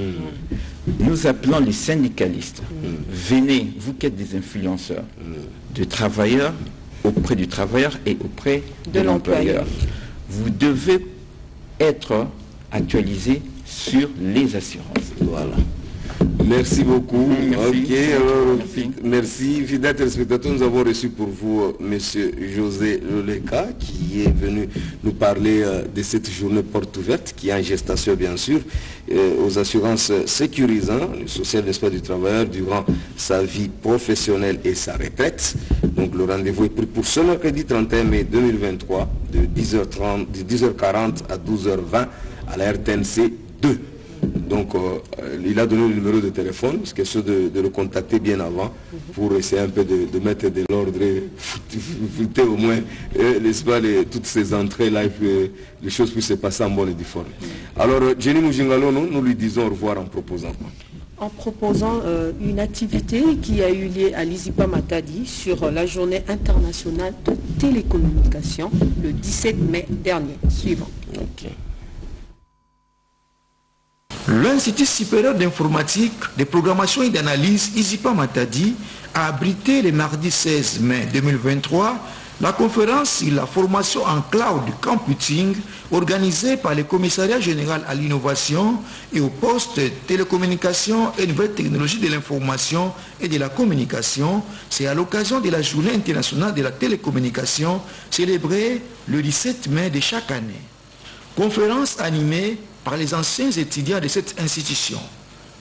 Nous appelons les syndicalistes. Venez, vous qui êtes des influenceurs, de travailleurs auprès du travailleur et auprès de l'employeur. Vous devez être actualisé sur les assurances. Voilà. Merci beaucoup. Merci. Ok, alors, merci. Fidèles téléspectateurs, nous avons reçu pour vous Monsieur José Loleka qui est venu nous parler de cette journée porte ouverte qui est en gestation bien sûr aux assurances sécurisant le social d'espace du travailleur durant sa vie professionnelle et sa retraite. Donc le rendez-vous est pris pour ce mercredi 31 mai 2023 de 10h40 à 12h20 à la RTNC 2. Donc, il a donné le numéro de téléphone, c'est question de le contacter bien avant pour essayer un peu de mettre de l'ordre et filtrer au moins, n'est-ce pas, toutes ces entrées-là, et que les choses puissent se passer en bonne et due forme. Alors, Jenny Mujingalo, nous lui disons au revoir en proposant quoi? En proposant une activité qui a eu lieu à l'ISIPA Matadi sur la journée internationale de télécommunications le 17 mai dernier. Suivant. Ok. L'Institut supérieur d'informatique, de programmation et d'analyse ISIPA Matadi a abrité le mardi 16 mai 2023 la conférence sur la formation en cloud computing organisée par le Commissariat général à l'innovation et aux postes télécommunications et nouvelles technologies de l'information et de la communication. C'est à l'occasion de la journée internationale de la télécommunication célébrée le 17 mai de chaque année. Conférence animée par les anciens étudiants de cette institution.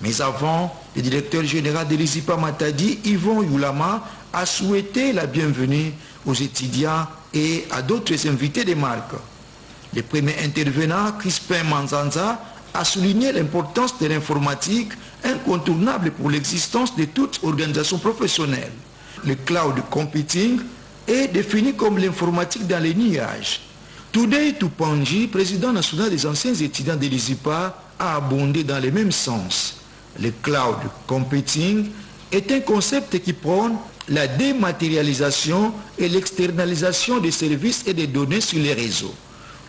Mais avant, le directeur général de l'ISIPA Matadi, Yvon Youlama, a souhaité la bienvenue aux étudiants et à d'autres invités des marques. Le premier intervenant, Crispin Manzanza, a souligné l'importance de l'informatique incontournable pour l'existence de toute organisation professionnelle. Le cloud computing est défini comme l'informatique dans les nuages. Today Tupanji, président national des anciens étudiants de l'ISIPA, a abondé dans le même sens. Le cloud computing est un concept qui prône la dématérialisation et l'externalisation des services et des données sur les réseaux.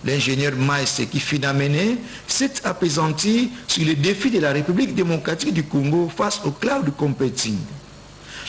L'ingénieur Maïs Kifina-Mené s'est appesanti sur les défis de la République démocratique du Congo face au cloud computing.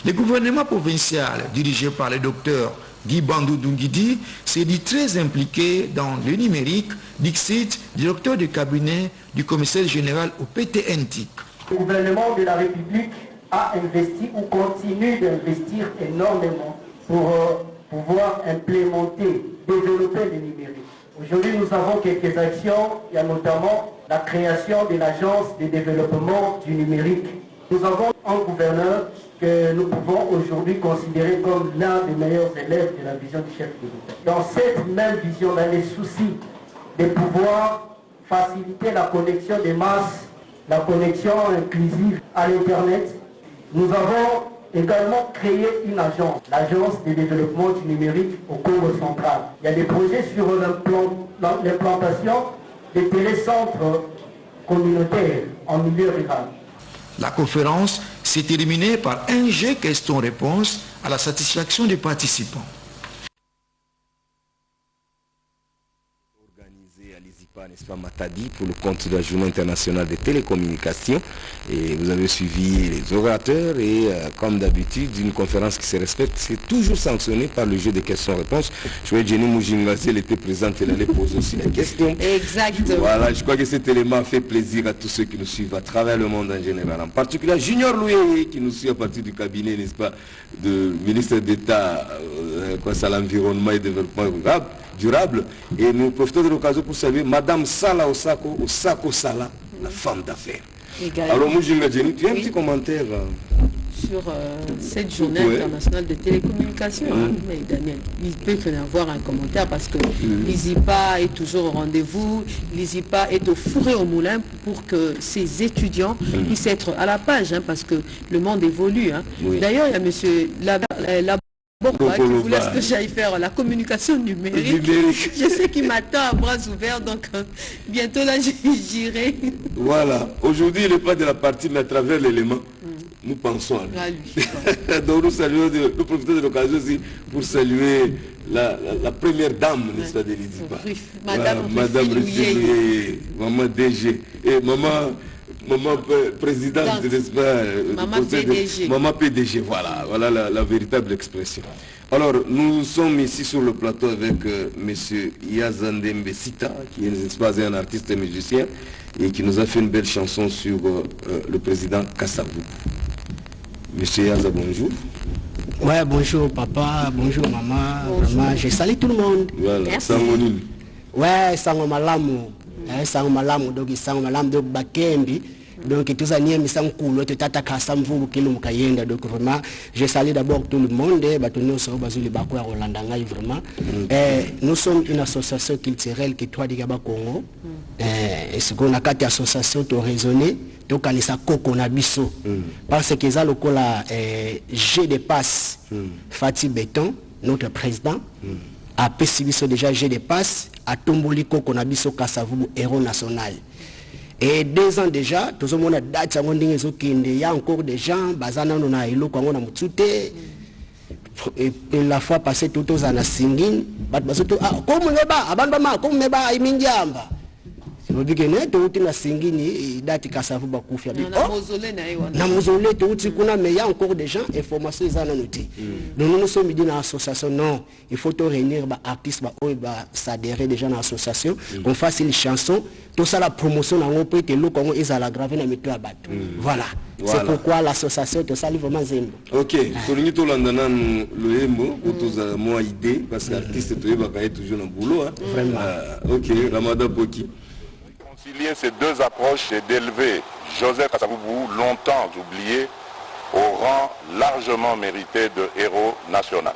Le gouvernement provincial, dirigé par le docteur Guy Bandou Dungidi, s'est dit très impliqué dans le numérique, Dixit, directeur de cabinet du commissaire général au PTNTIC. Le gouvernement de la République a investi ou continue d'investir énormément pour pouvoir implémenter, développer le numérique. Aujourd'hui, nous avons quelques actions. Il y a notamment la création de l'agence de développement du numérique. Nous avons un gouverneur que nous pouvons aujourd'hui considérer comme l'un des meilleurs élèves de la vision du chef de l'État. Dans cette même vision, dans les soucis de pouvoir faciliter la connexion des masses, la connexion inclusive à l'Internet, nous avons également créé une agence, l'agence de développement du numérique au Congo central. Il y a des projets sur l'implantation des télécentres communautaires en milieu rural. La conférence s'est terminée par un jeu questions-réponses à la satisfaction des participants. Organisé à l'ISIPA, n'est-ce pas, Matadi, pour le compte de la Journée internationale des télécommunications. Et vous avez suivi les orateurs et comme d'habitude, une conférence qui se respecte, c'est toujours sanctionné par le jeu de questions-réponses. Je vois Jenny Moujingazi, elle était présente, elle allait poser aussi la question. Exactement. Voilà, je crois que cet élément fait plaisir à tous ceux qui nous suivent à travers le monde en général. En particulier Junior Loué, qui nous suit à partir du cabinet, n'est-ce pas, de ministre d'État à l'environnement et développement durable. Et nous profitons de l'occasion pour saluer Madame Sala Osako Sala, la femme d'affaires. Alors Moujinga Jenny, tu as un petit commentaire sur cette journée internationale de télécommunication. Mais Daniel, il peut y avoir un commentaire parce que l'ISIPA est toujours au rendez-vous, l'ISIPA est au four et au moulin pour que ses étudiants puissent être à la page, parce que le monde évolue. D'ailleurs, il y a monsieur qui voulait que j'aille faire la communication numérique. Je sais qu'il m'attend à bras ouverts, donc bientôt là j'irai. Voilà, aujourd'hui il n'est pas de la partie, mais à travers l'élément, nous pensons à lui. Donc nous saluons, nous profitons de l'occasion aussi pour saluer la première dame, n'est-ce pas, de l'ISIPA. Madame Ruffilouye, maman DG, et maman présidente, n'est-ce pas, maman PDG. Maman PDG, voilà la véritable expression. Alors, nous sommes ici sur le plateau avec M. Yazande Mbesita, qui est, n'est-ce pas, un artiste et musicien, et qui nous a fait une belle chanson sur le président Kasavubu. M. Yaza, bonjour. Ouais, bonjour papa, bonjour maman. Vraiment, je salue tout le monde. Voilà, Sangonine. Ouais, Sango Malamu. Sango Malamu, donc Sango Malamu, donc Bakembi. Donc tous les amis sont cool, tout tata Kasamvu kilo mukayenda. Donc vraiment, je salue d'abord tout le monde. Nous sommes basés au Rwanda, vraiment. Nous sommes une association culturelle qui est à Congo. Et ce qu'on a quatre associations qui ont raisonné, donc à l'issa Koko Nabiso. Parce que ça le cola G de passe, Fatih Béton, notre président, a pécibiso déjà G de passe, à Tomboli Koko Nabiso Kasavubu, héros national. Et 2 ans déjà, tout le monde a date, il y a encore des gens, Bazana Nona Elo, quand on a mouté. Et la fois passée, tout le monde a singing, comme on est bas, abandama, comme on est bas, il m'y a. C'est dit que nous avons singing, date Kasavu Bakoufia. Na mausolée, mais il y a encore des gens, informations, ils ont noté. Donc nous sommes dans l'association, non, il faut réunir les artistes, s'adhérer déjà dans l'association, on fasse une chanson, tout ça la promotion, on peut être là, ils ont gravé dans le métro à battre. Voilà. C'est pourquoi l'association, tout ça, est vraiment zéro. Ok, pour nous, tout le monde, le hémo, pour tous moi idée, parce que l'artiste est toujours dans le boulot. Vraiment. Ok, Ramadan Boki. Concilier ces deux approches et d'élever Joseph Kasavubu, longtemps oublié, au rang largement mérité de héros national.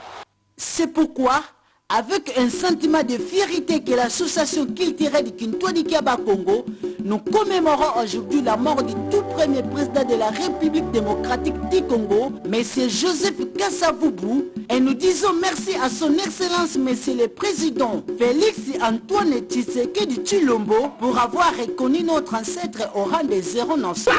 C'est pourquoi, avec un sentiment de fierté que l'association culturelle Kintwadi Kiaba Congo, nous commémorons aujourd'hui la mort du tout premier président de la République démocratique du Congo, M. Joseph Kasavubu, et nous disons merci à son excellence M. le Président Félix Antoine Tshisekedi Tshilombo pour avoir reconnu notre ancêtre au rang des héros nationaux.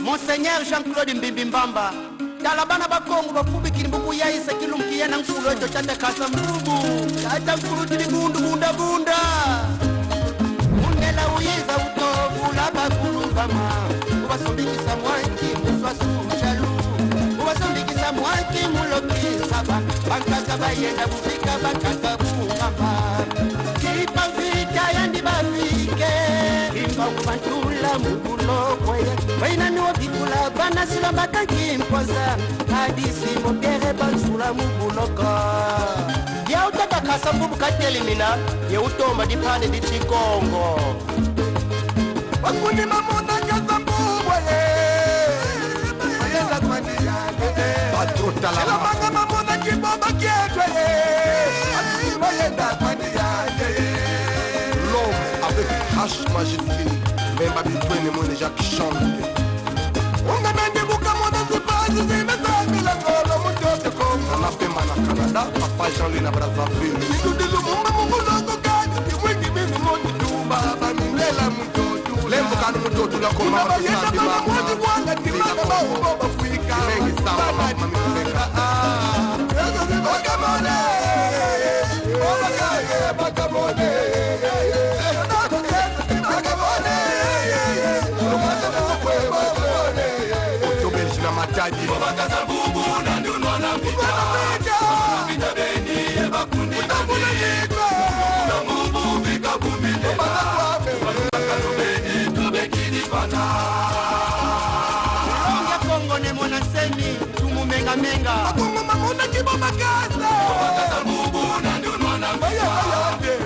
Monseigneur Jean-Claude Mbimbamba, Talabana Bakongo, Bafubi Kimbuku Yaisa Kilumkia Nankulo, Tata Kasambubu, Tata Kuru Bundu Bunda Bunda, Mundela Uyiza Uto, Fulaba Kulubama, Ubasambiki Samwaki, Muswasu Chalu, Ubasambiki Samwaki, Muloki Saba, Bankaka Yenda Bufika, Bankaka Bungamba, Kipa Vita Yandi Bafike, Kimba Ubantula Mubulo Kwaya. Baina ni wabikula bana sila bakaki mpoza hadisi motere bansula mubuloko ya utaka Kasavubu katelimina ya utomba dipande di Chikongo wakuni mamona Kasavubu ayenda kwani patrota la manga mamona kiboba kietwe ayenda kwani l'homme avec H majuscule. Même pas besoin de moi déjà qui chante. On a même des boucles à mon espace, c'est mes amis, la colle, mon Dieu, c'est comme on a fait mal à Canada, papa Jean-Louis à Brazzaville. Si tout est le monde, mon boulot, c'est moi qui mets le monde du Touba, Bamindela, mon Dieu, l'aime quand mon Dieu, tout la commande, c'est ça, c'est ma moi, tu vois, la team, la maman, on va fouiller, mais ça va, maman, menga Akongo mamona kibo makasa Wakata bubu na ndunwana mbaya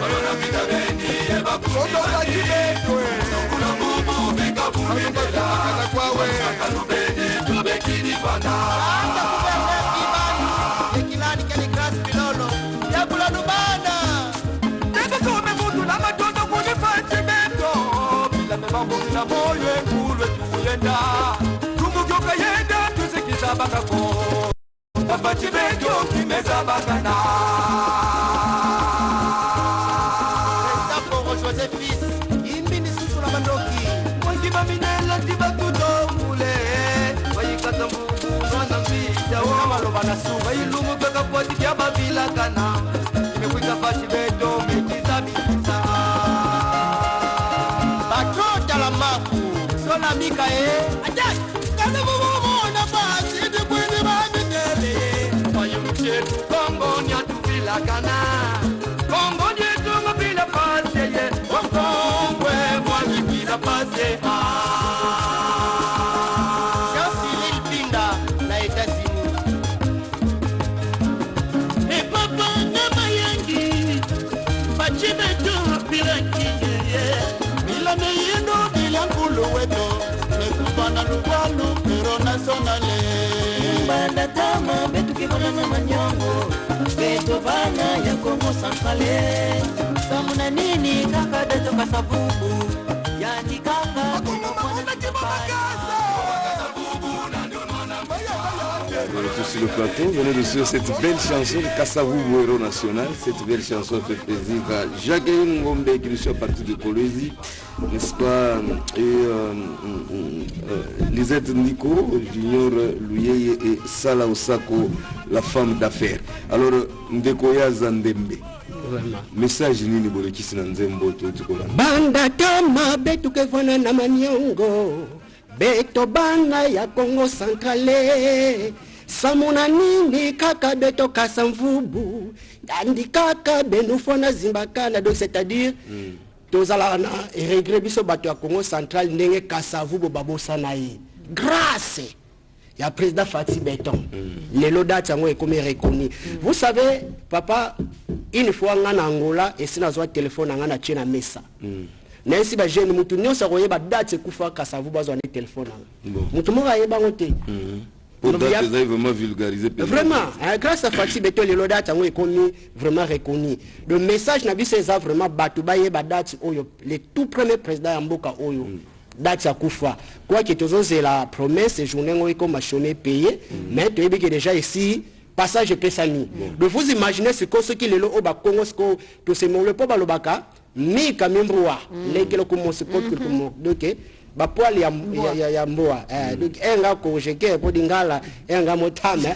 Walona pita beni eba kusoto la kibetwe Sokula bubu beka bumindela Wakata lubeni tubekini panda Anda kubende kibani Yekilani keli grasi pilolo Yakula nubanda Tete sume mutu na matondo kunifati beto Bila mebambu na moyo ekulwe tuyenda Tungu kyoka yenda tuzikiza bakako Tapachi beto kimeza bakana Estaporo Josephis Imbini susu na bandoki Wankima minela tiba kutongule Wayikata mbubu nwana mbita Wamaloba na suga ilumu beka kwa tikia babila kana Imekuita pachi beto mekiza bisa Batota la maku Sola mika Ajay Kale bubu na basi Di kwini babitele Wayumchetu Kongo nyatuvila kana Kongo nyetu mabila pase ye Wakongwe mwanyibila pase Jean-Cyril Pinda na États-Unis Papa na mayangi Pachibeto pirankiye Mila meyendo bila nkulu weto Nekupana luwalu pero nationale Mbanda tama betu kifana na manyongo Beto bana ya Kongo Centrale Samuna nini kaka beto kasabubu Yani kaka Akongo mamona kibo makasa Sur le plateau, venez de suivre cette belle chanson de Kassavou Héros National. Cette belle chanson fait plaisir à Jacques Ngombe qui nous suit à partir de Colosie, n'est-ce pas? Et Lisette Nico, Junior Louyeye et Sala Osako, la femme d'affaires. Alors, Ndekoya Zandembe. Message nini bole kisina nzembo tutukola. Banda tama betu kefana na manyongo. Beto bana ya Kongo Centrale. Samuna nini kaka beto kasamvubu. Andi kaka benufona zimbakana. Donc c'est-à-dire tozala na regret biso bato ya Congo Central ndenge kasavubu babosa na ye. Grâce ya président Fatih Beton. Lelo date yango ekomi reconnu. Vous savez papa une fois ngana Angola et si nazwa téléphone ngana tchena mesa. Na si ba jeune mutu nyonso koyeba date kufa kasavubu bazwa ne téléphone. Mutu mo ayeba ngote. Pour date vraiment vulgarisé. Vraiment, grâce à Fatih Beton lelo date yango ekomi vraiment reconnu. Le message na biso eza vraiment batu ba yeba date oyo les tout premiers présidents ya mboka oyo. Date à Koufa. Quoi que c'est la promesse, journée où il machonné payé, mais tu es déjà ici, passage Pessani. De vous imaginer ce qui est le Congo, tout ce monde, le peuple Lobaka, mi kamimbrua, les qui le commencent contre le monde. Donc, ba poil ya mboa. Donc, un gars que j'ai qu'un peu d'ingala, un gars motame.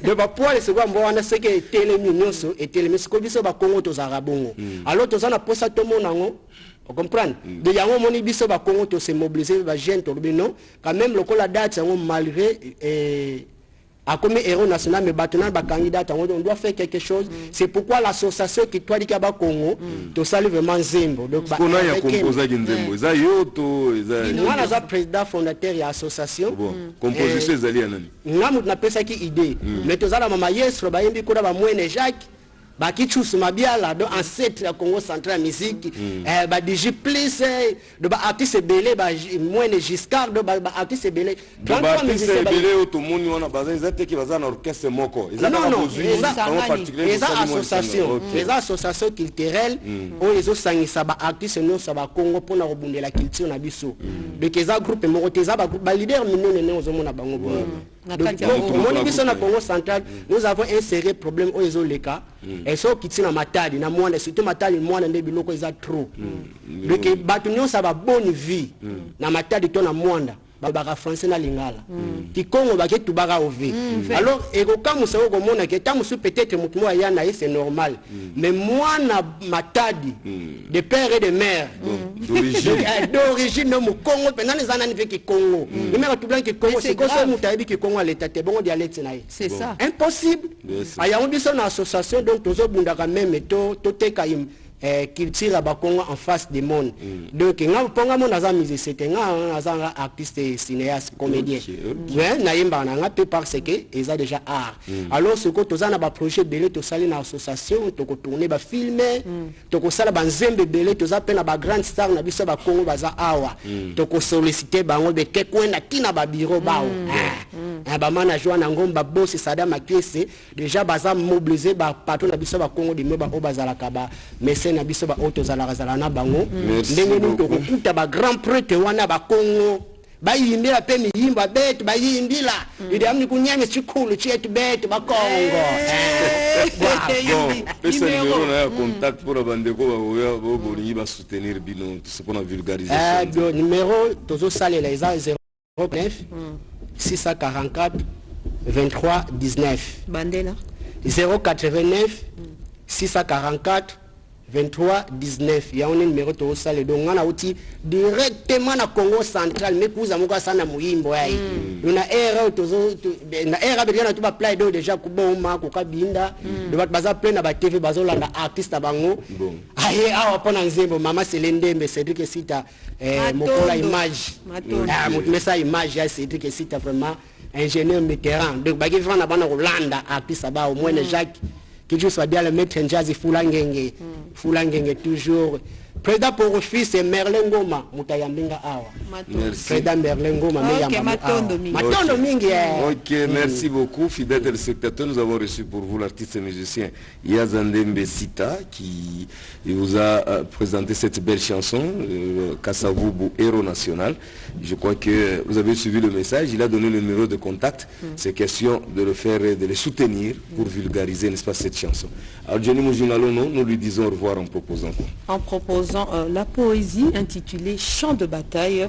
De ba poil, c'est quoi mboa, on a ce qui est télémignon, et télémiscobi, c'est ba Congo, tous arabons. Alors, tous en a posé tout le monde. Vous comprenez? De yango moni biso ba Congo to se mobiliser ba jeune to non quand même le la date yango malgré a comme héros national mais maintenant ba candidat on doit faire quelque chose. C'est pourquoi l'association qui toi dit ba Congo to salut vraiment Zembo. Donc on a ya composé Zembo. Ça yoto ça. Moi la président fondateur ya association. Bon, composition ezali anani. Ngamu na pesa ki idée. Mais to zala mama Yesro ba yembi ko ba Mwene Jacques. Bah qui chousse ma bien là dans ancêtre Congo Central musique bah DJ plus de bah artiste belé bah moins de Giscard de bah artiste belé 33 musiciens belé tout le monde on a besoin ils étaient qui va dans orchestre moko ils ont association culturelle où les autres sangisa bah artiste non ça va Congo pour na rebondir la culture na biso de keza groupe moroteza bah leader minone aux hommes na bango donc mon biso na Congo Central nous avons inséré problème aux les cas et ça qui tient matadi na moi surtout matadi moi na biloko eza trop donc batunyo ça va bonne vie na matadi to na mwanda babaka français na lingala ki Congo ba ke tubaka ovi alors eko kamu sa ko mona ke tamu su peut-être mutu mo ya na c'est normal mais moi na matadi de père et de mère d'origine no Congo pendant les années avec ki Congo mais tout blanc ki Congo c'est quoi ça mutu abi ki Congo l'état te bon dialecte na c'est ça impossible aya on biso na association donc tozo bunda quand même to teka culture bakongo en face du monde. Donc nga ponga mon aza musicien nga aza artiste cinéaste comédien. Mais na yemba na nga pe parce que eza déjà art. Alors ce que toza na ba projet belé to sali na association to ko tourner ba filmer to ko sala ba nzembe belé toza pe na ba grand star na biso ba Congo baza awa. To ko solliciter bango be ke kwenda tina ba bureau bao. Ba manager na ngomba boss Sada Makiese déjà baza mobiliser ba patron na biso ba Congo de me ba obazala kaba mais na biso ba auto zala na bango ndenge ni to kuta ba grand prêtre wana ba Congo ba yimbira pe miyimba betu ba yimbila idi amni kunyame chikulu chetu betu ba Congo bon pesa numéro na contact pour bandeko ba boni ba soutenir bino tout ce qu'on a vulgarisé numéro tozo salela eza 09 644 23 19 bandela 089 644 23 19. Il y a un numéro de salle donc on a outil directement na Congo central mais kuza muka sana muhimbo yai. Una era tozo na era bidana tuba play do déjà kuboma ko kabinda de bat baza plein na ba TV bazolanda artiste bango. Aye awa pona nzembo mama Selendembe Cedric Sita mokola image. Mesa image ya Cedric Sita vraiment ingénieur vétéran. Donc bagi vana bana Rolanda artiste ba au moins Jacques qui joue soit bien le maître Njazi Fulangenge toujours président pour fils c'est Merlin Ngoma mutayambinga awa président Merlin Ngoma Matondo mingi OK merci beaucoup fidèles téléspectateurs nous avons reçu pour vous l'artiste et musicien Yazandembe Sita qui vous a présenté cette belle chanson Kasavubu héros national. Je crois que vous avez suivi le message, il a donné le numéro de contact. C'est question de le faire, de le soutenir pour vulgariser, n'est-ce pas, cette chanson. Alors Johnny Mujunalono, nous lui disons au revoir en proposant quoi? En proposant la poésie intitulée Chant de bataille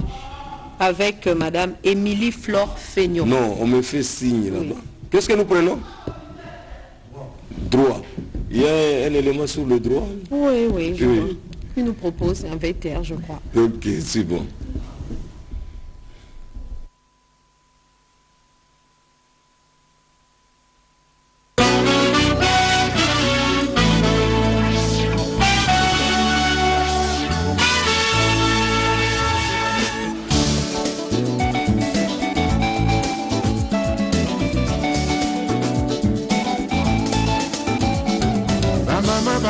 avec Madame Émilie Flore Feignon. Non, on me fait signe là-bas. Qu'est-ce que nous prenons? Droit. Il y a un élément sur le droit? Oui, je vois. Il nous propose un VTR, je crois. Ok, c'est bon.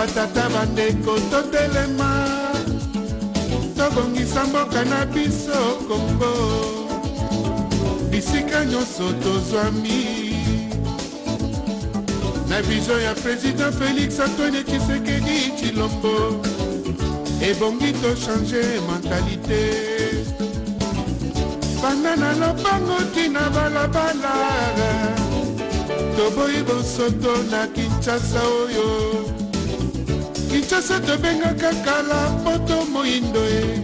batata bandeko totelema tobongisa mboka na biso Kongo bisika nyonso tozwami na vision ya président Félix Antoine Tshisekedi Tshilombo ebongi tochange mentalité banda na lopango tina balabala toboyi bosoto na Kinshasa oyo Kinshasa tobengaka kala poto moindo e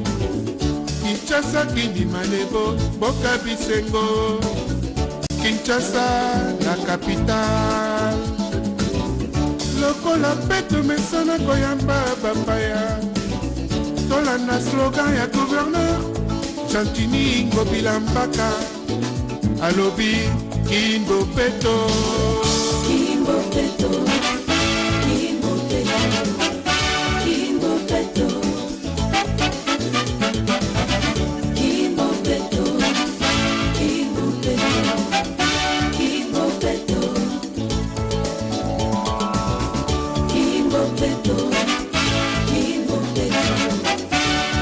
Kinshasa kindi malebo boka bisengo Kinshasa la capitale lokola peto mesana koyamba bapaya tolanda slogan ya gouverneur Chantini Ngobila Mpaka alobi Kimbo Peto Kimbo Peto Kimbo Peto Kimbo Peto Kimbo Peto Kimbo Peto Kimbo Peto Kimbo Peto Kimbo Peto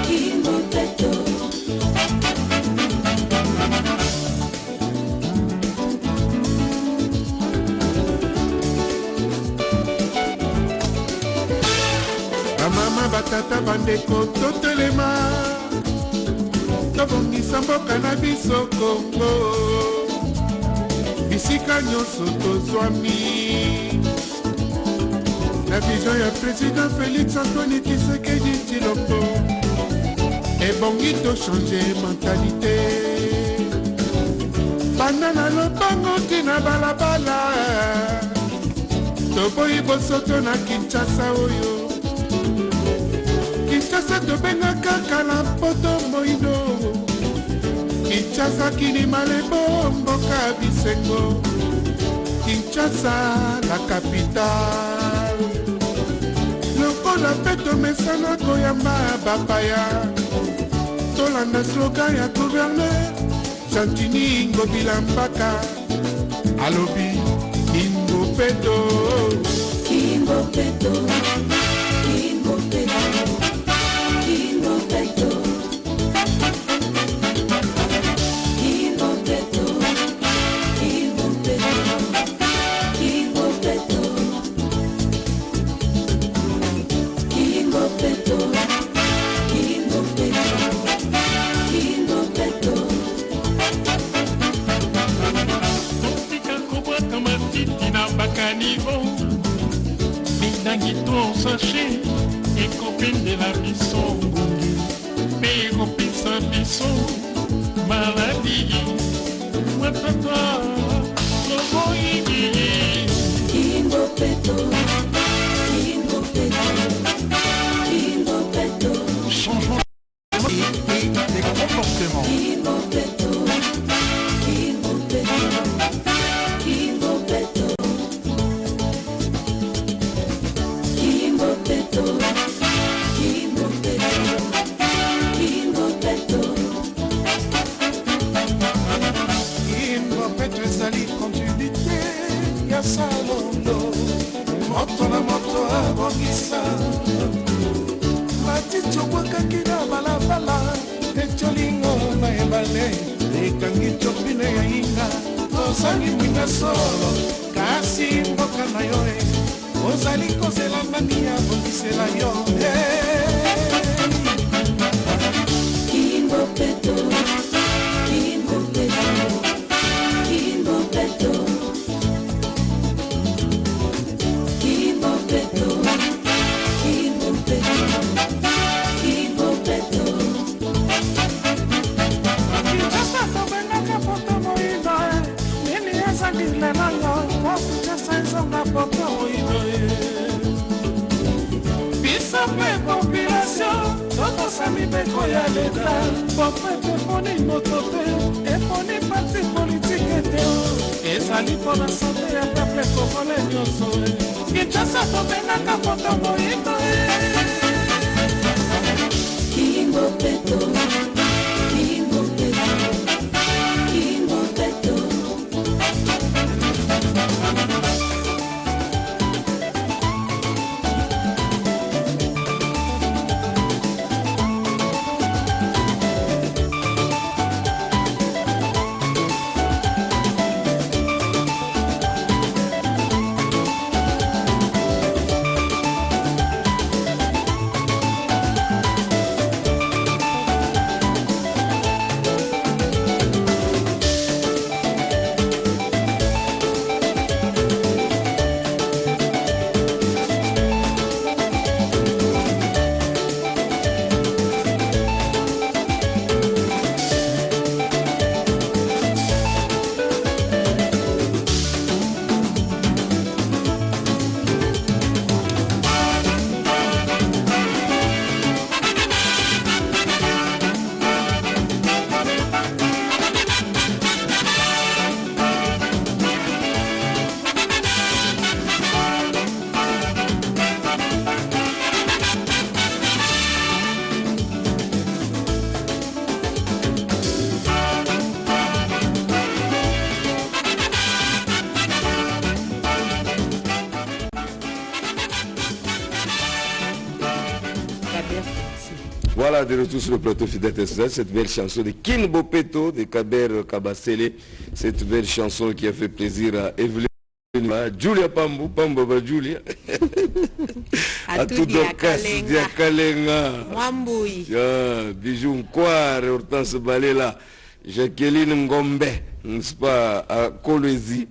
Kimbo Peto mama batata bandeko totelema tobongisa mboka na biso Kongo bisika nyonso tozwami na vision ya président Félix Antoine Tshisekedi Tshilombo ebongi tochange mentalité banda na lopango tina balabala toboyi bosoto na Kinshasa oyo Kinshasa tobengaka kala poto moindo Kinshasa kini malebo mboka bisengo Kinshasa la capitale lokola mpe tomesana koyamba bapaya tolanda slogan ya gouverneur Santini Ngobila Mbaka alobi Kimbo Peto Kimbo Peto Kimbo Peto Kimbo Peto Kimbo Peto Kimbo Peto Kimbo Peto Kimbo Peto Kimbo Peto Kimbo Peto Bakanivo Minangito sachet et copine de la bisson mais pisa bisson maladie moi tata Kimbo Peto Kimbo Peto Kimbo Peto changement et des comportements Kimbo Peto Kimbo Peto Kimbo Peto Kimbo Peto Kimbo Peto Kimbo Peto Kimbo Peto ezali continuité ya salondo moto na moto abongisa matiti obwakaki na balabala etolingo na ebale ekangi topine ya inga tozali mwinga solo kasi mboka na yo ozali kozela nani abongisela yo Kimbo Peto Kimbo Peto Kimbo Peto Kimbo Peto Kimbo Peto Kimbo Peto Kinshasa tobengaka poto moindo nini ezangile nango po Kinshasa ezonga poto moindo biso mpe population tokosami mibeko ya leta pope teponi moto te eponi parti politike te ezali mpona sante ya peple kokole nyonso Kinshasa tobengaka poto moindo Kimbo Peto Kimbo Peto Kimbo Peto Voilà, de retour sur le plateau Fidèle SZ, cette belle chanson de Kimbo Peto, de Kaber Kabasele, cette belle chanson qui a fait plaisir à Evelyne, à Julia Pambo, Pambo Julia, à tout Dokas, Diakalenga, Mwamboui, Bijou Nkware, Hortense Balela, Jacqueline Ngombe, n'est-ce pas, à Kolwezi,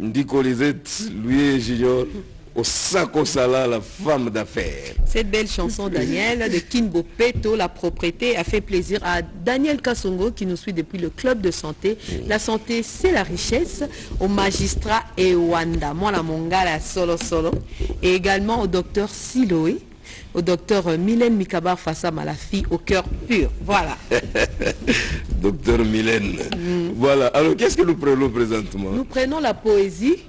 Ndiko Lisette, Louis Junior, Osako Sala, la femme d'affaires. Cette belle chanson, Daniel, de Kimbo Peto, la propriété, a fait plaisir à Daniel Kassongo qui nous suit depuis le club de santé. La santé, c'est la richesse. Au magistrat Ewanda, moi la mongala solo solo. Et également au docteur Siloé. au docteur Mylène Mikabar Fassam, à la fille au cœur pur. Voilà. Docteur Mylène. Voilà. Alors, qu'est-ce que nous prenons présentement? Nous prenons la poésie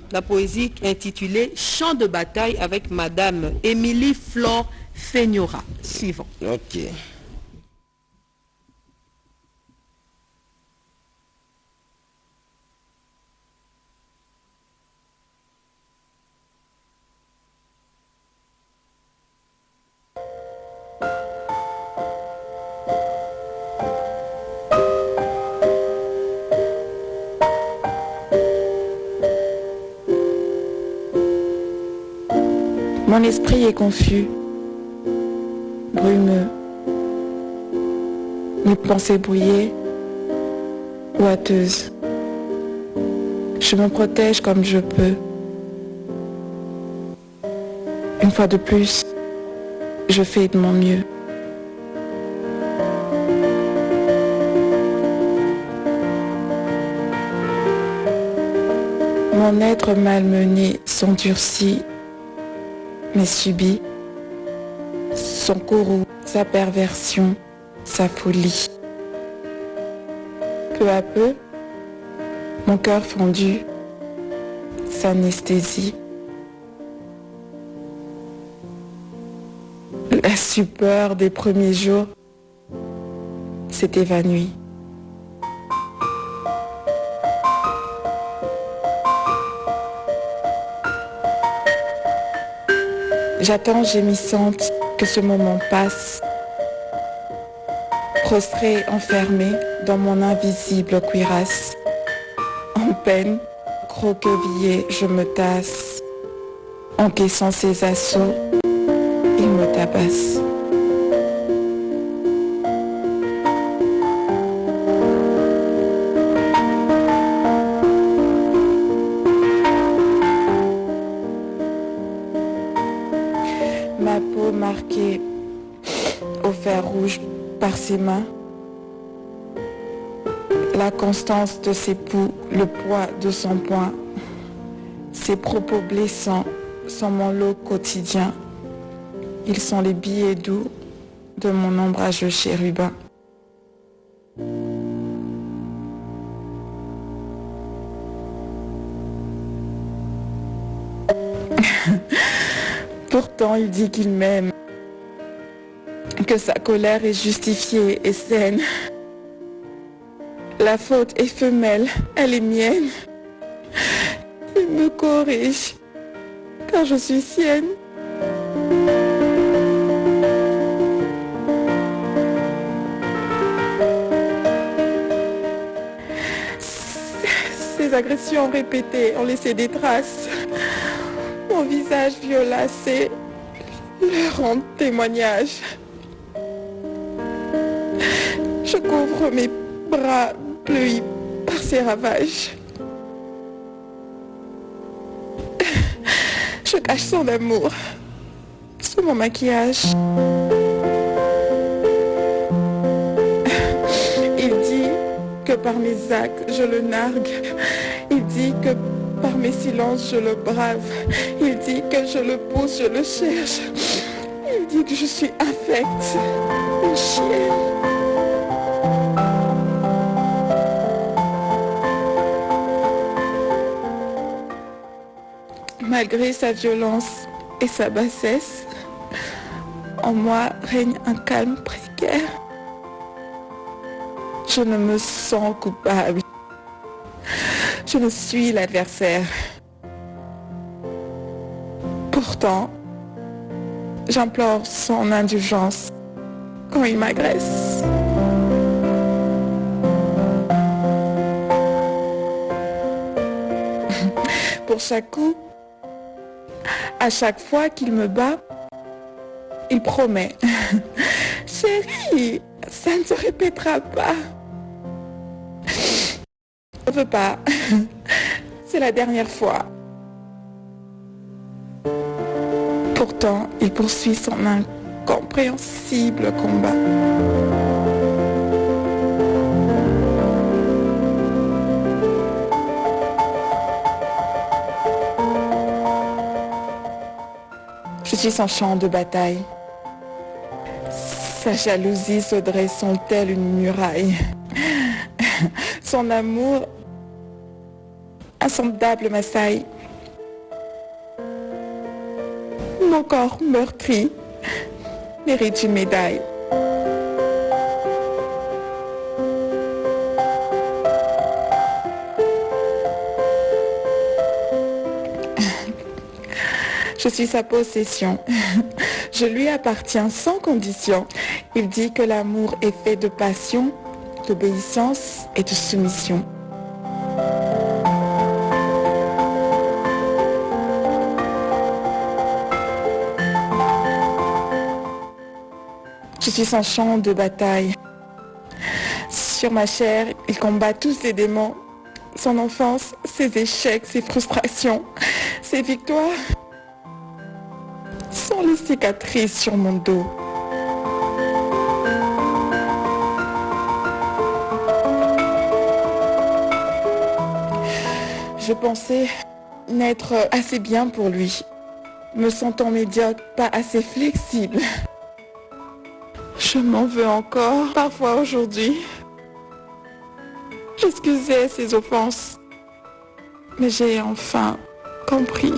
intitulée Chant de bataille avec Madame Émilie Flore Feignora. Suivant. Ok. Mon esprit est confus, brumeux, mes pensées brouillées, boiteuses. Je me protège comme je peux. Une fois de plus, je fais de mon mieux. Mon être malmené s'endurcit, mais subit son courroux, sa perversion, sa folie. Peu à peu, mon cœur fondu s'anesthésie. La stupeur des premiers jours s'est évanouie. J'attends gémissante que ce moment passe, prostrée, enfermée dans mon invisible cuirasse. En peine, croquevillée, je me tasse. Encaissant ses assauts, il me tabasse. Ma peau marquée au fer rouge par ses mains, la constance de ses poux, le poids de son poing, ses propos blessants sont mon lot quotidien. Ils sont les billets doux de mon ombrageux chérubin. Pourtant, il dit qu'il m'aime, que sa colère est justifiée et saine. La faute est femelle, elle est mienne. Il me corrige, car je suis sienne. Ces agressions répétées ont laissé des traces. Mon visage violacé leur rend témoignage. Je couvre mes bras bleuis par ces ravages. Je cache son amour sous mon maquillage. Il dit que par mes actes je le nargue. Il dit que par mes silences je le brave. Il dit que je le pousse, je le cherche. Il dit que je suis infecte, une chienne. Malgré sa violence et sa bassesse, en moi règne un calme précaire. Je ne me sens coupable. Je ne suis l'adversaire. Pourtant, j'implore son indulgence quand il m'agresse. Pour chaque coup, à chaque fois qu'il me bat, il promet. Chérie, ça ne se répétera pas. Je ne veux pas. C'est la dernière fois. Pourtant, il poursuit son incompréhensible combat. Je suis son champ de bataille, Sa jalousie se dressant telle une muraille. Son amour insondable m'assaille. Mon corps meurtri mérite une médaille. Je suis sa possession. Je lui appartiens sans condition. Il dit que l'amour est fait de passion, d'obéissance et de soumission. Je suis son champ de bataille. Sur ma chair, il combat tous ses démons. Son enfance, ses échecs, ses frustrations, ses victoires sont les cicatrices sur mon dos. Je pensais n'être assez bien pour lui, me sentant médiocre, pas assez flexible. Je m'en veux encore, parfois aujourd'hui. J'excusais ses offenses, mais j'ai enfin compris.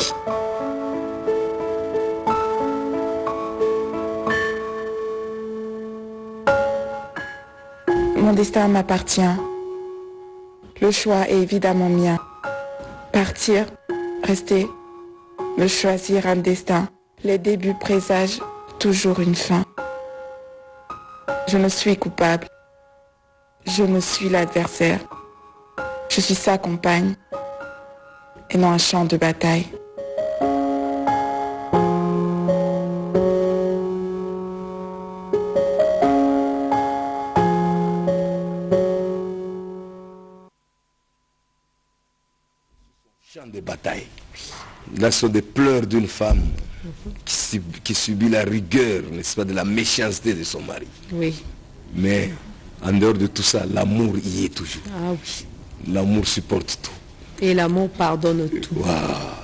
Mon destin m'appartient. Le choix est évidemment mien. Partir, rester, me choisir un destin. Les débuts présagent toujours une fin. Je ne suis coupable. Je ne suis l'adversaire. Je suis sa compagne et non un champ de bataille. Champ de bataille. Là, ce sont des pleurs d'une femme qui subit la rigueur, n'est-ce pas, de la méchanceté de son mari. Oui. Mais en dehors de tout ça, l'amour y est toujours. Ah oui. L'amour supporte tout. Et l'amour pardonne tout. Wow,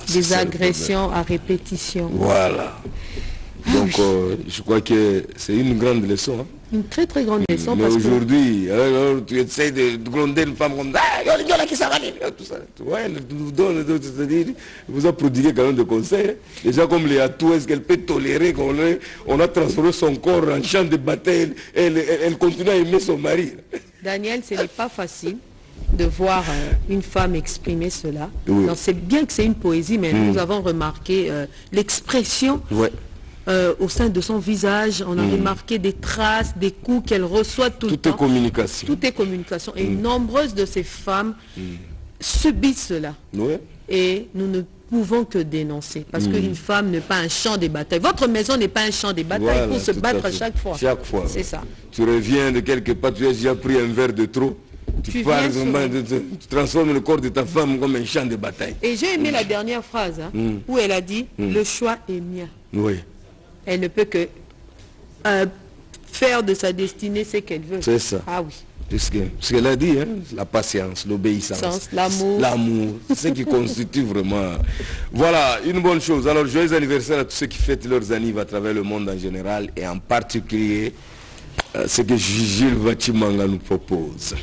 des agressions à répétition. Voilà. Donc, je crois que c'est une grande leçon. Hein. Une très très grande leçon. Mais aujourd'hui, tu essaies de gronder une femme comme ça, tout ça. Ouais, c'est-à-dire, vous a prodigué quand même des conseils. Déjà comme les atouts, est-ce qu'elle peut tolérer qu'on a transformé son corps en champ de bataille, elle continue à aimer son mari. Daniel, ce n'est pas facile de voir une femme exprimer cela. Oui. C'est bien que c'est une poésie, mais nous avons remarqué l'expression. Ouais. Au sein de son visage, on a remarqué des traces, des coups qu'elle reçoit tout le temps. Tout est communication. Tout est communication. Et nombreuses de ces femmes subissent cela. Ouais. Et nous ne pouvons que dénoncer. Parce qu'une femme n'est pas un champ de bataille. Votre maison n'est pas un champ de bataille, voilà, pour se battre à chaque fois. Chaque fois. C'est ça. Tu reviens de quelque part, tu as déjà pris un verre de trop. Tu transformes le corps de ta femme comme un champ de bataille. Et j'ai aimé la dernière phrase où elle a dit le choix est mien. Oui. Elle ne peut que faire de sa destinée ce qu'elle veut. C'est ça. Ah oui. Ce qu'elle a dit, hein, la patience, l'obéissance, l'amour, c'est ce qui constitue vraiment. Voilà, une bonne chose. Alors, joyeux anniversaire à tous ceux qui fêtent leurs anniversaires à travers le monde en général et en particulier ce que Gilles Vachimanga nous propose.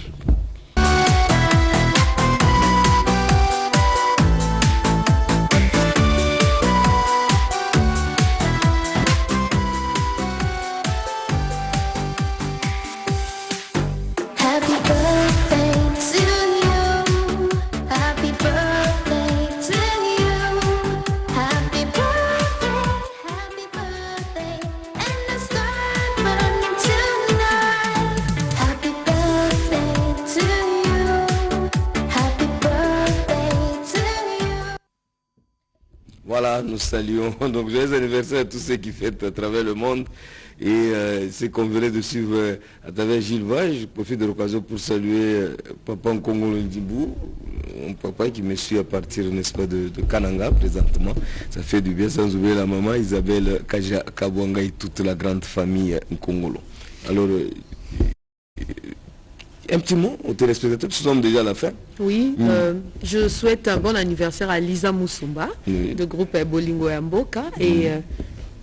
Voilà, nous saluons. Donc, joyeux anniversaire à tous ceux qui fêtent à travers le monde. Et c'est qu'on venait de suivre à travers Gilles Vage. Je profite de l'occasion pour saluer Papa Nkongolo Ndibou, mon papa qui me suit à partir, n'est-ce pas, de Kananga présentement. Ça fait du bien, sans oublier la maman Isabelle Kaja Kabwanga et toute la grande famille Nkongolo. Alors, un petit mot aux téléspectateurs, nous sommes déjà à la fin. Oui, je souhaite un bon anniversaire à Lisa Moussumba, du groupe Bolingo Yamboka. Et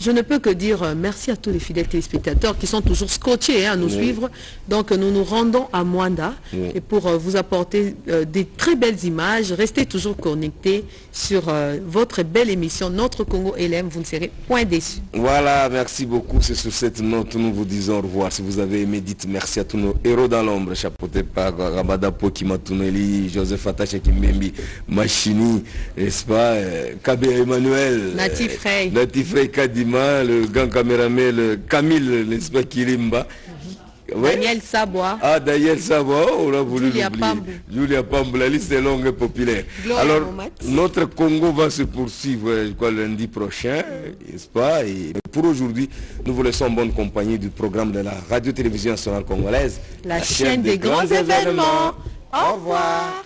Je ne peux que dire merci à tous les fidèles téléspectateurs qui sont toujours scotchés à nous suivre. Donc nous nous rendons à Mwanda et pour vous apporter des très belles images. Restez toujours connectés sur votre belle émission Notre Congo LM. Vous ne serez point déçus. Voilà, merci beaucoup. C'est sur cette note nous vous disons au revoir. Si vous avez aimé, dites merci à tous nos héros dans l'ombre, chapeauté par Rabada Pokimatuneli, Joseph Attaché Kimbembi, Machini, n'est-ce pas, Kabé Emmanuel, Natif Frey, Kadima, le grand caméraman Camille, n'est-ce pas, Kirimba. Daniel Sabois. Ah, Daniel Sabois, on a voulu Julia Pambou. Julia Pambou, la liste est longue et populaire. Gloria Alors, Momat. notre Congo va se poursuivre, je crois, lundi prochain, n'est-ce pas? Et pour aujourd'hui, nous vous laissons en bonne compagnie du programme de la radio-télévision nationale congolaise. La chaîne des grands événements. Au revoir.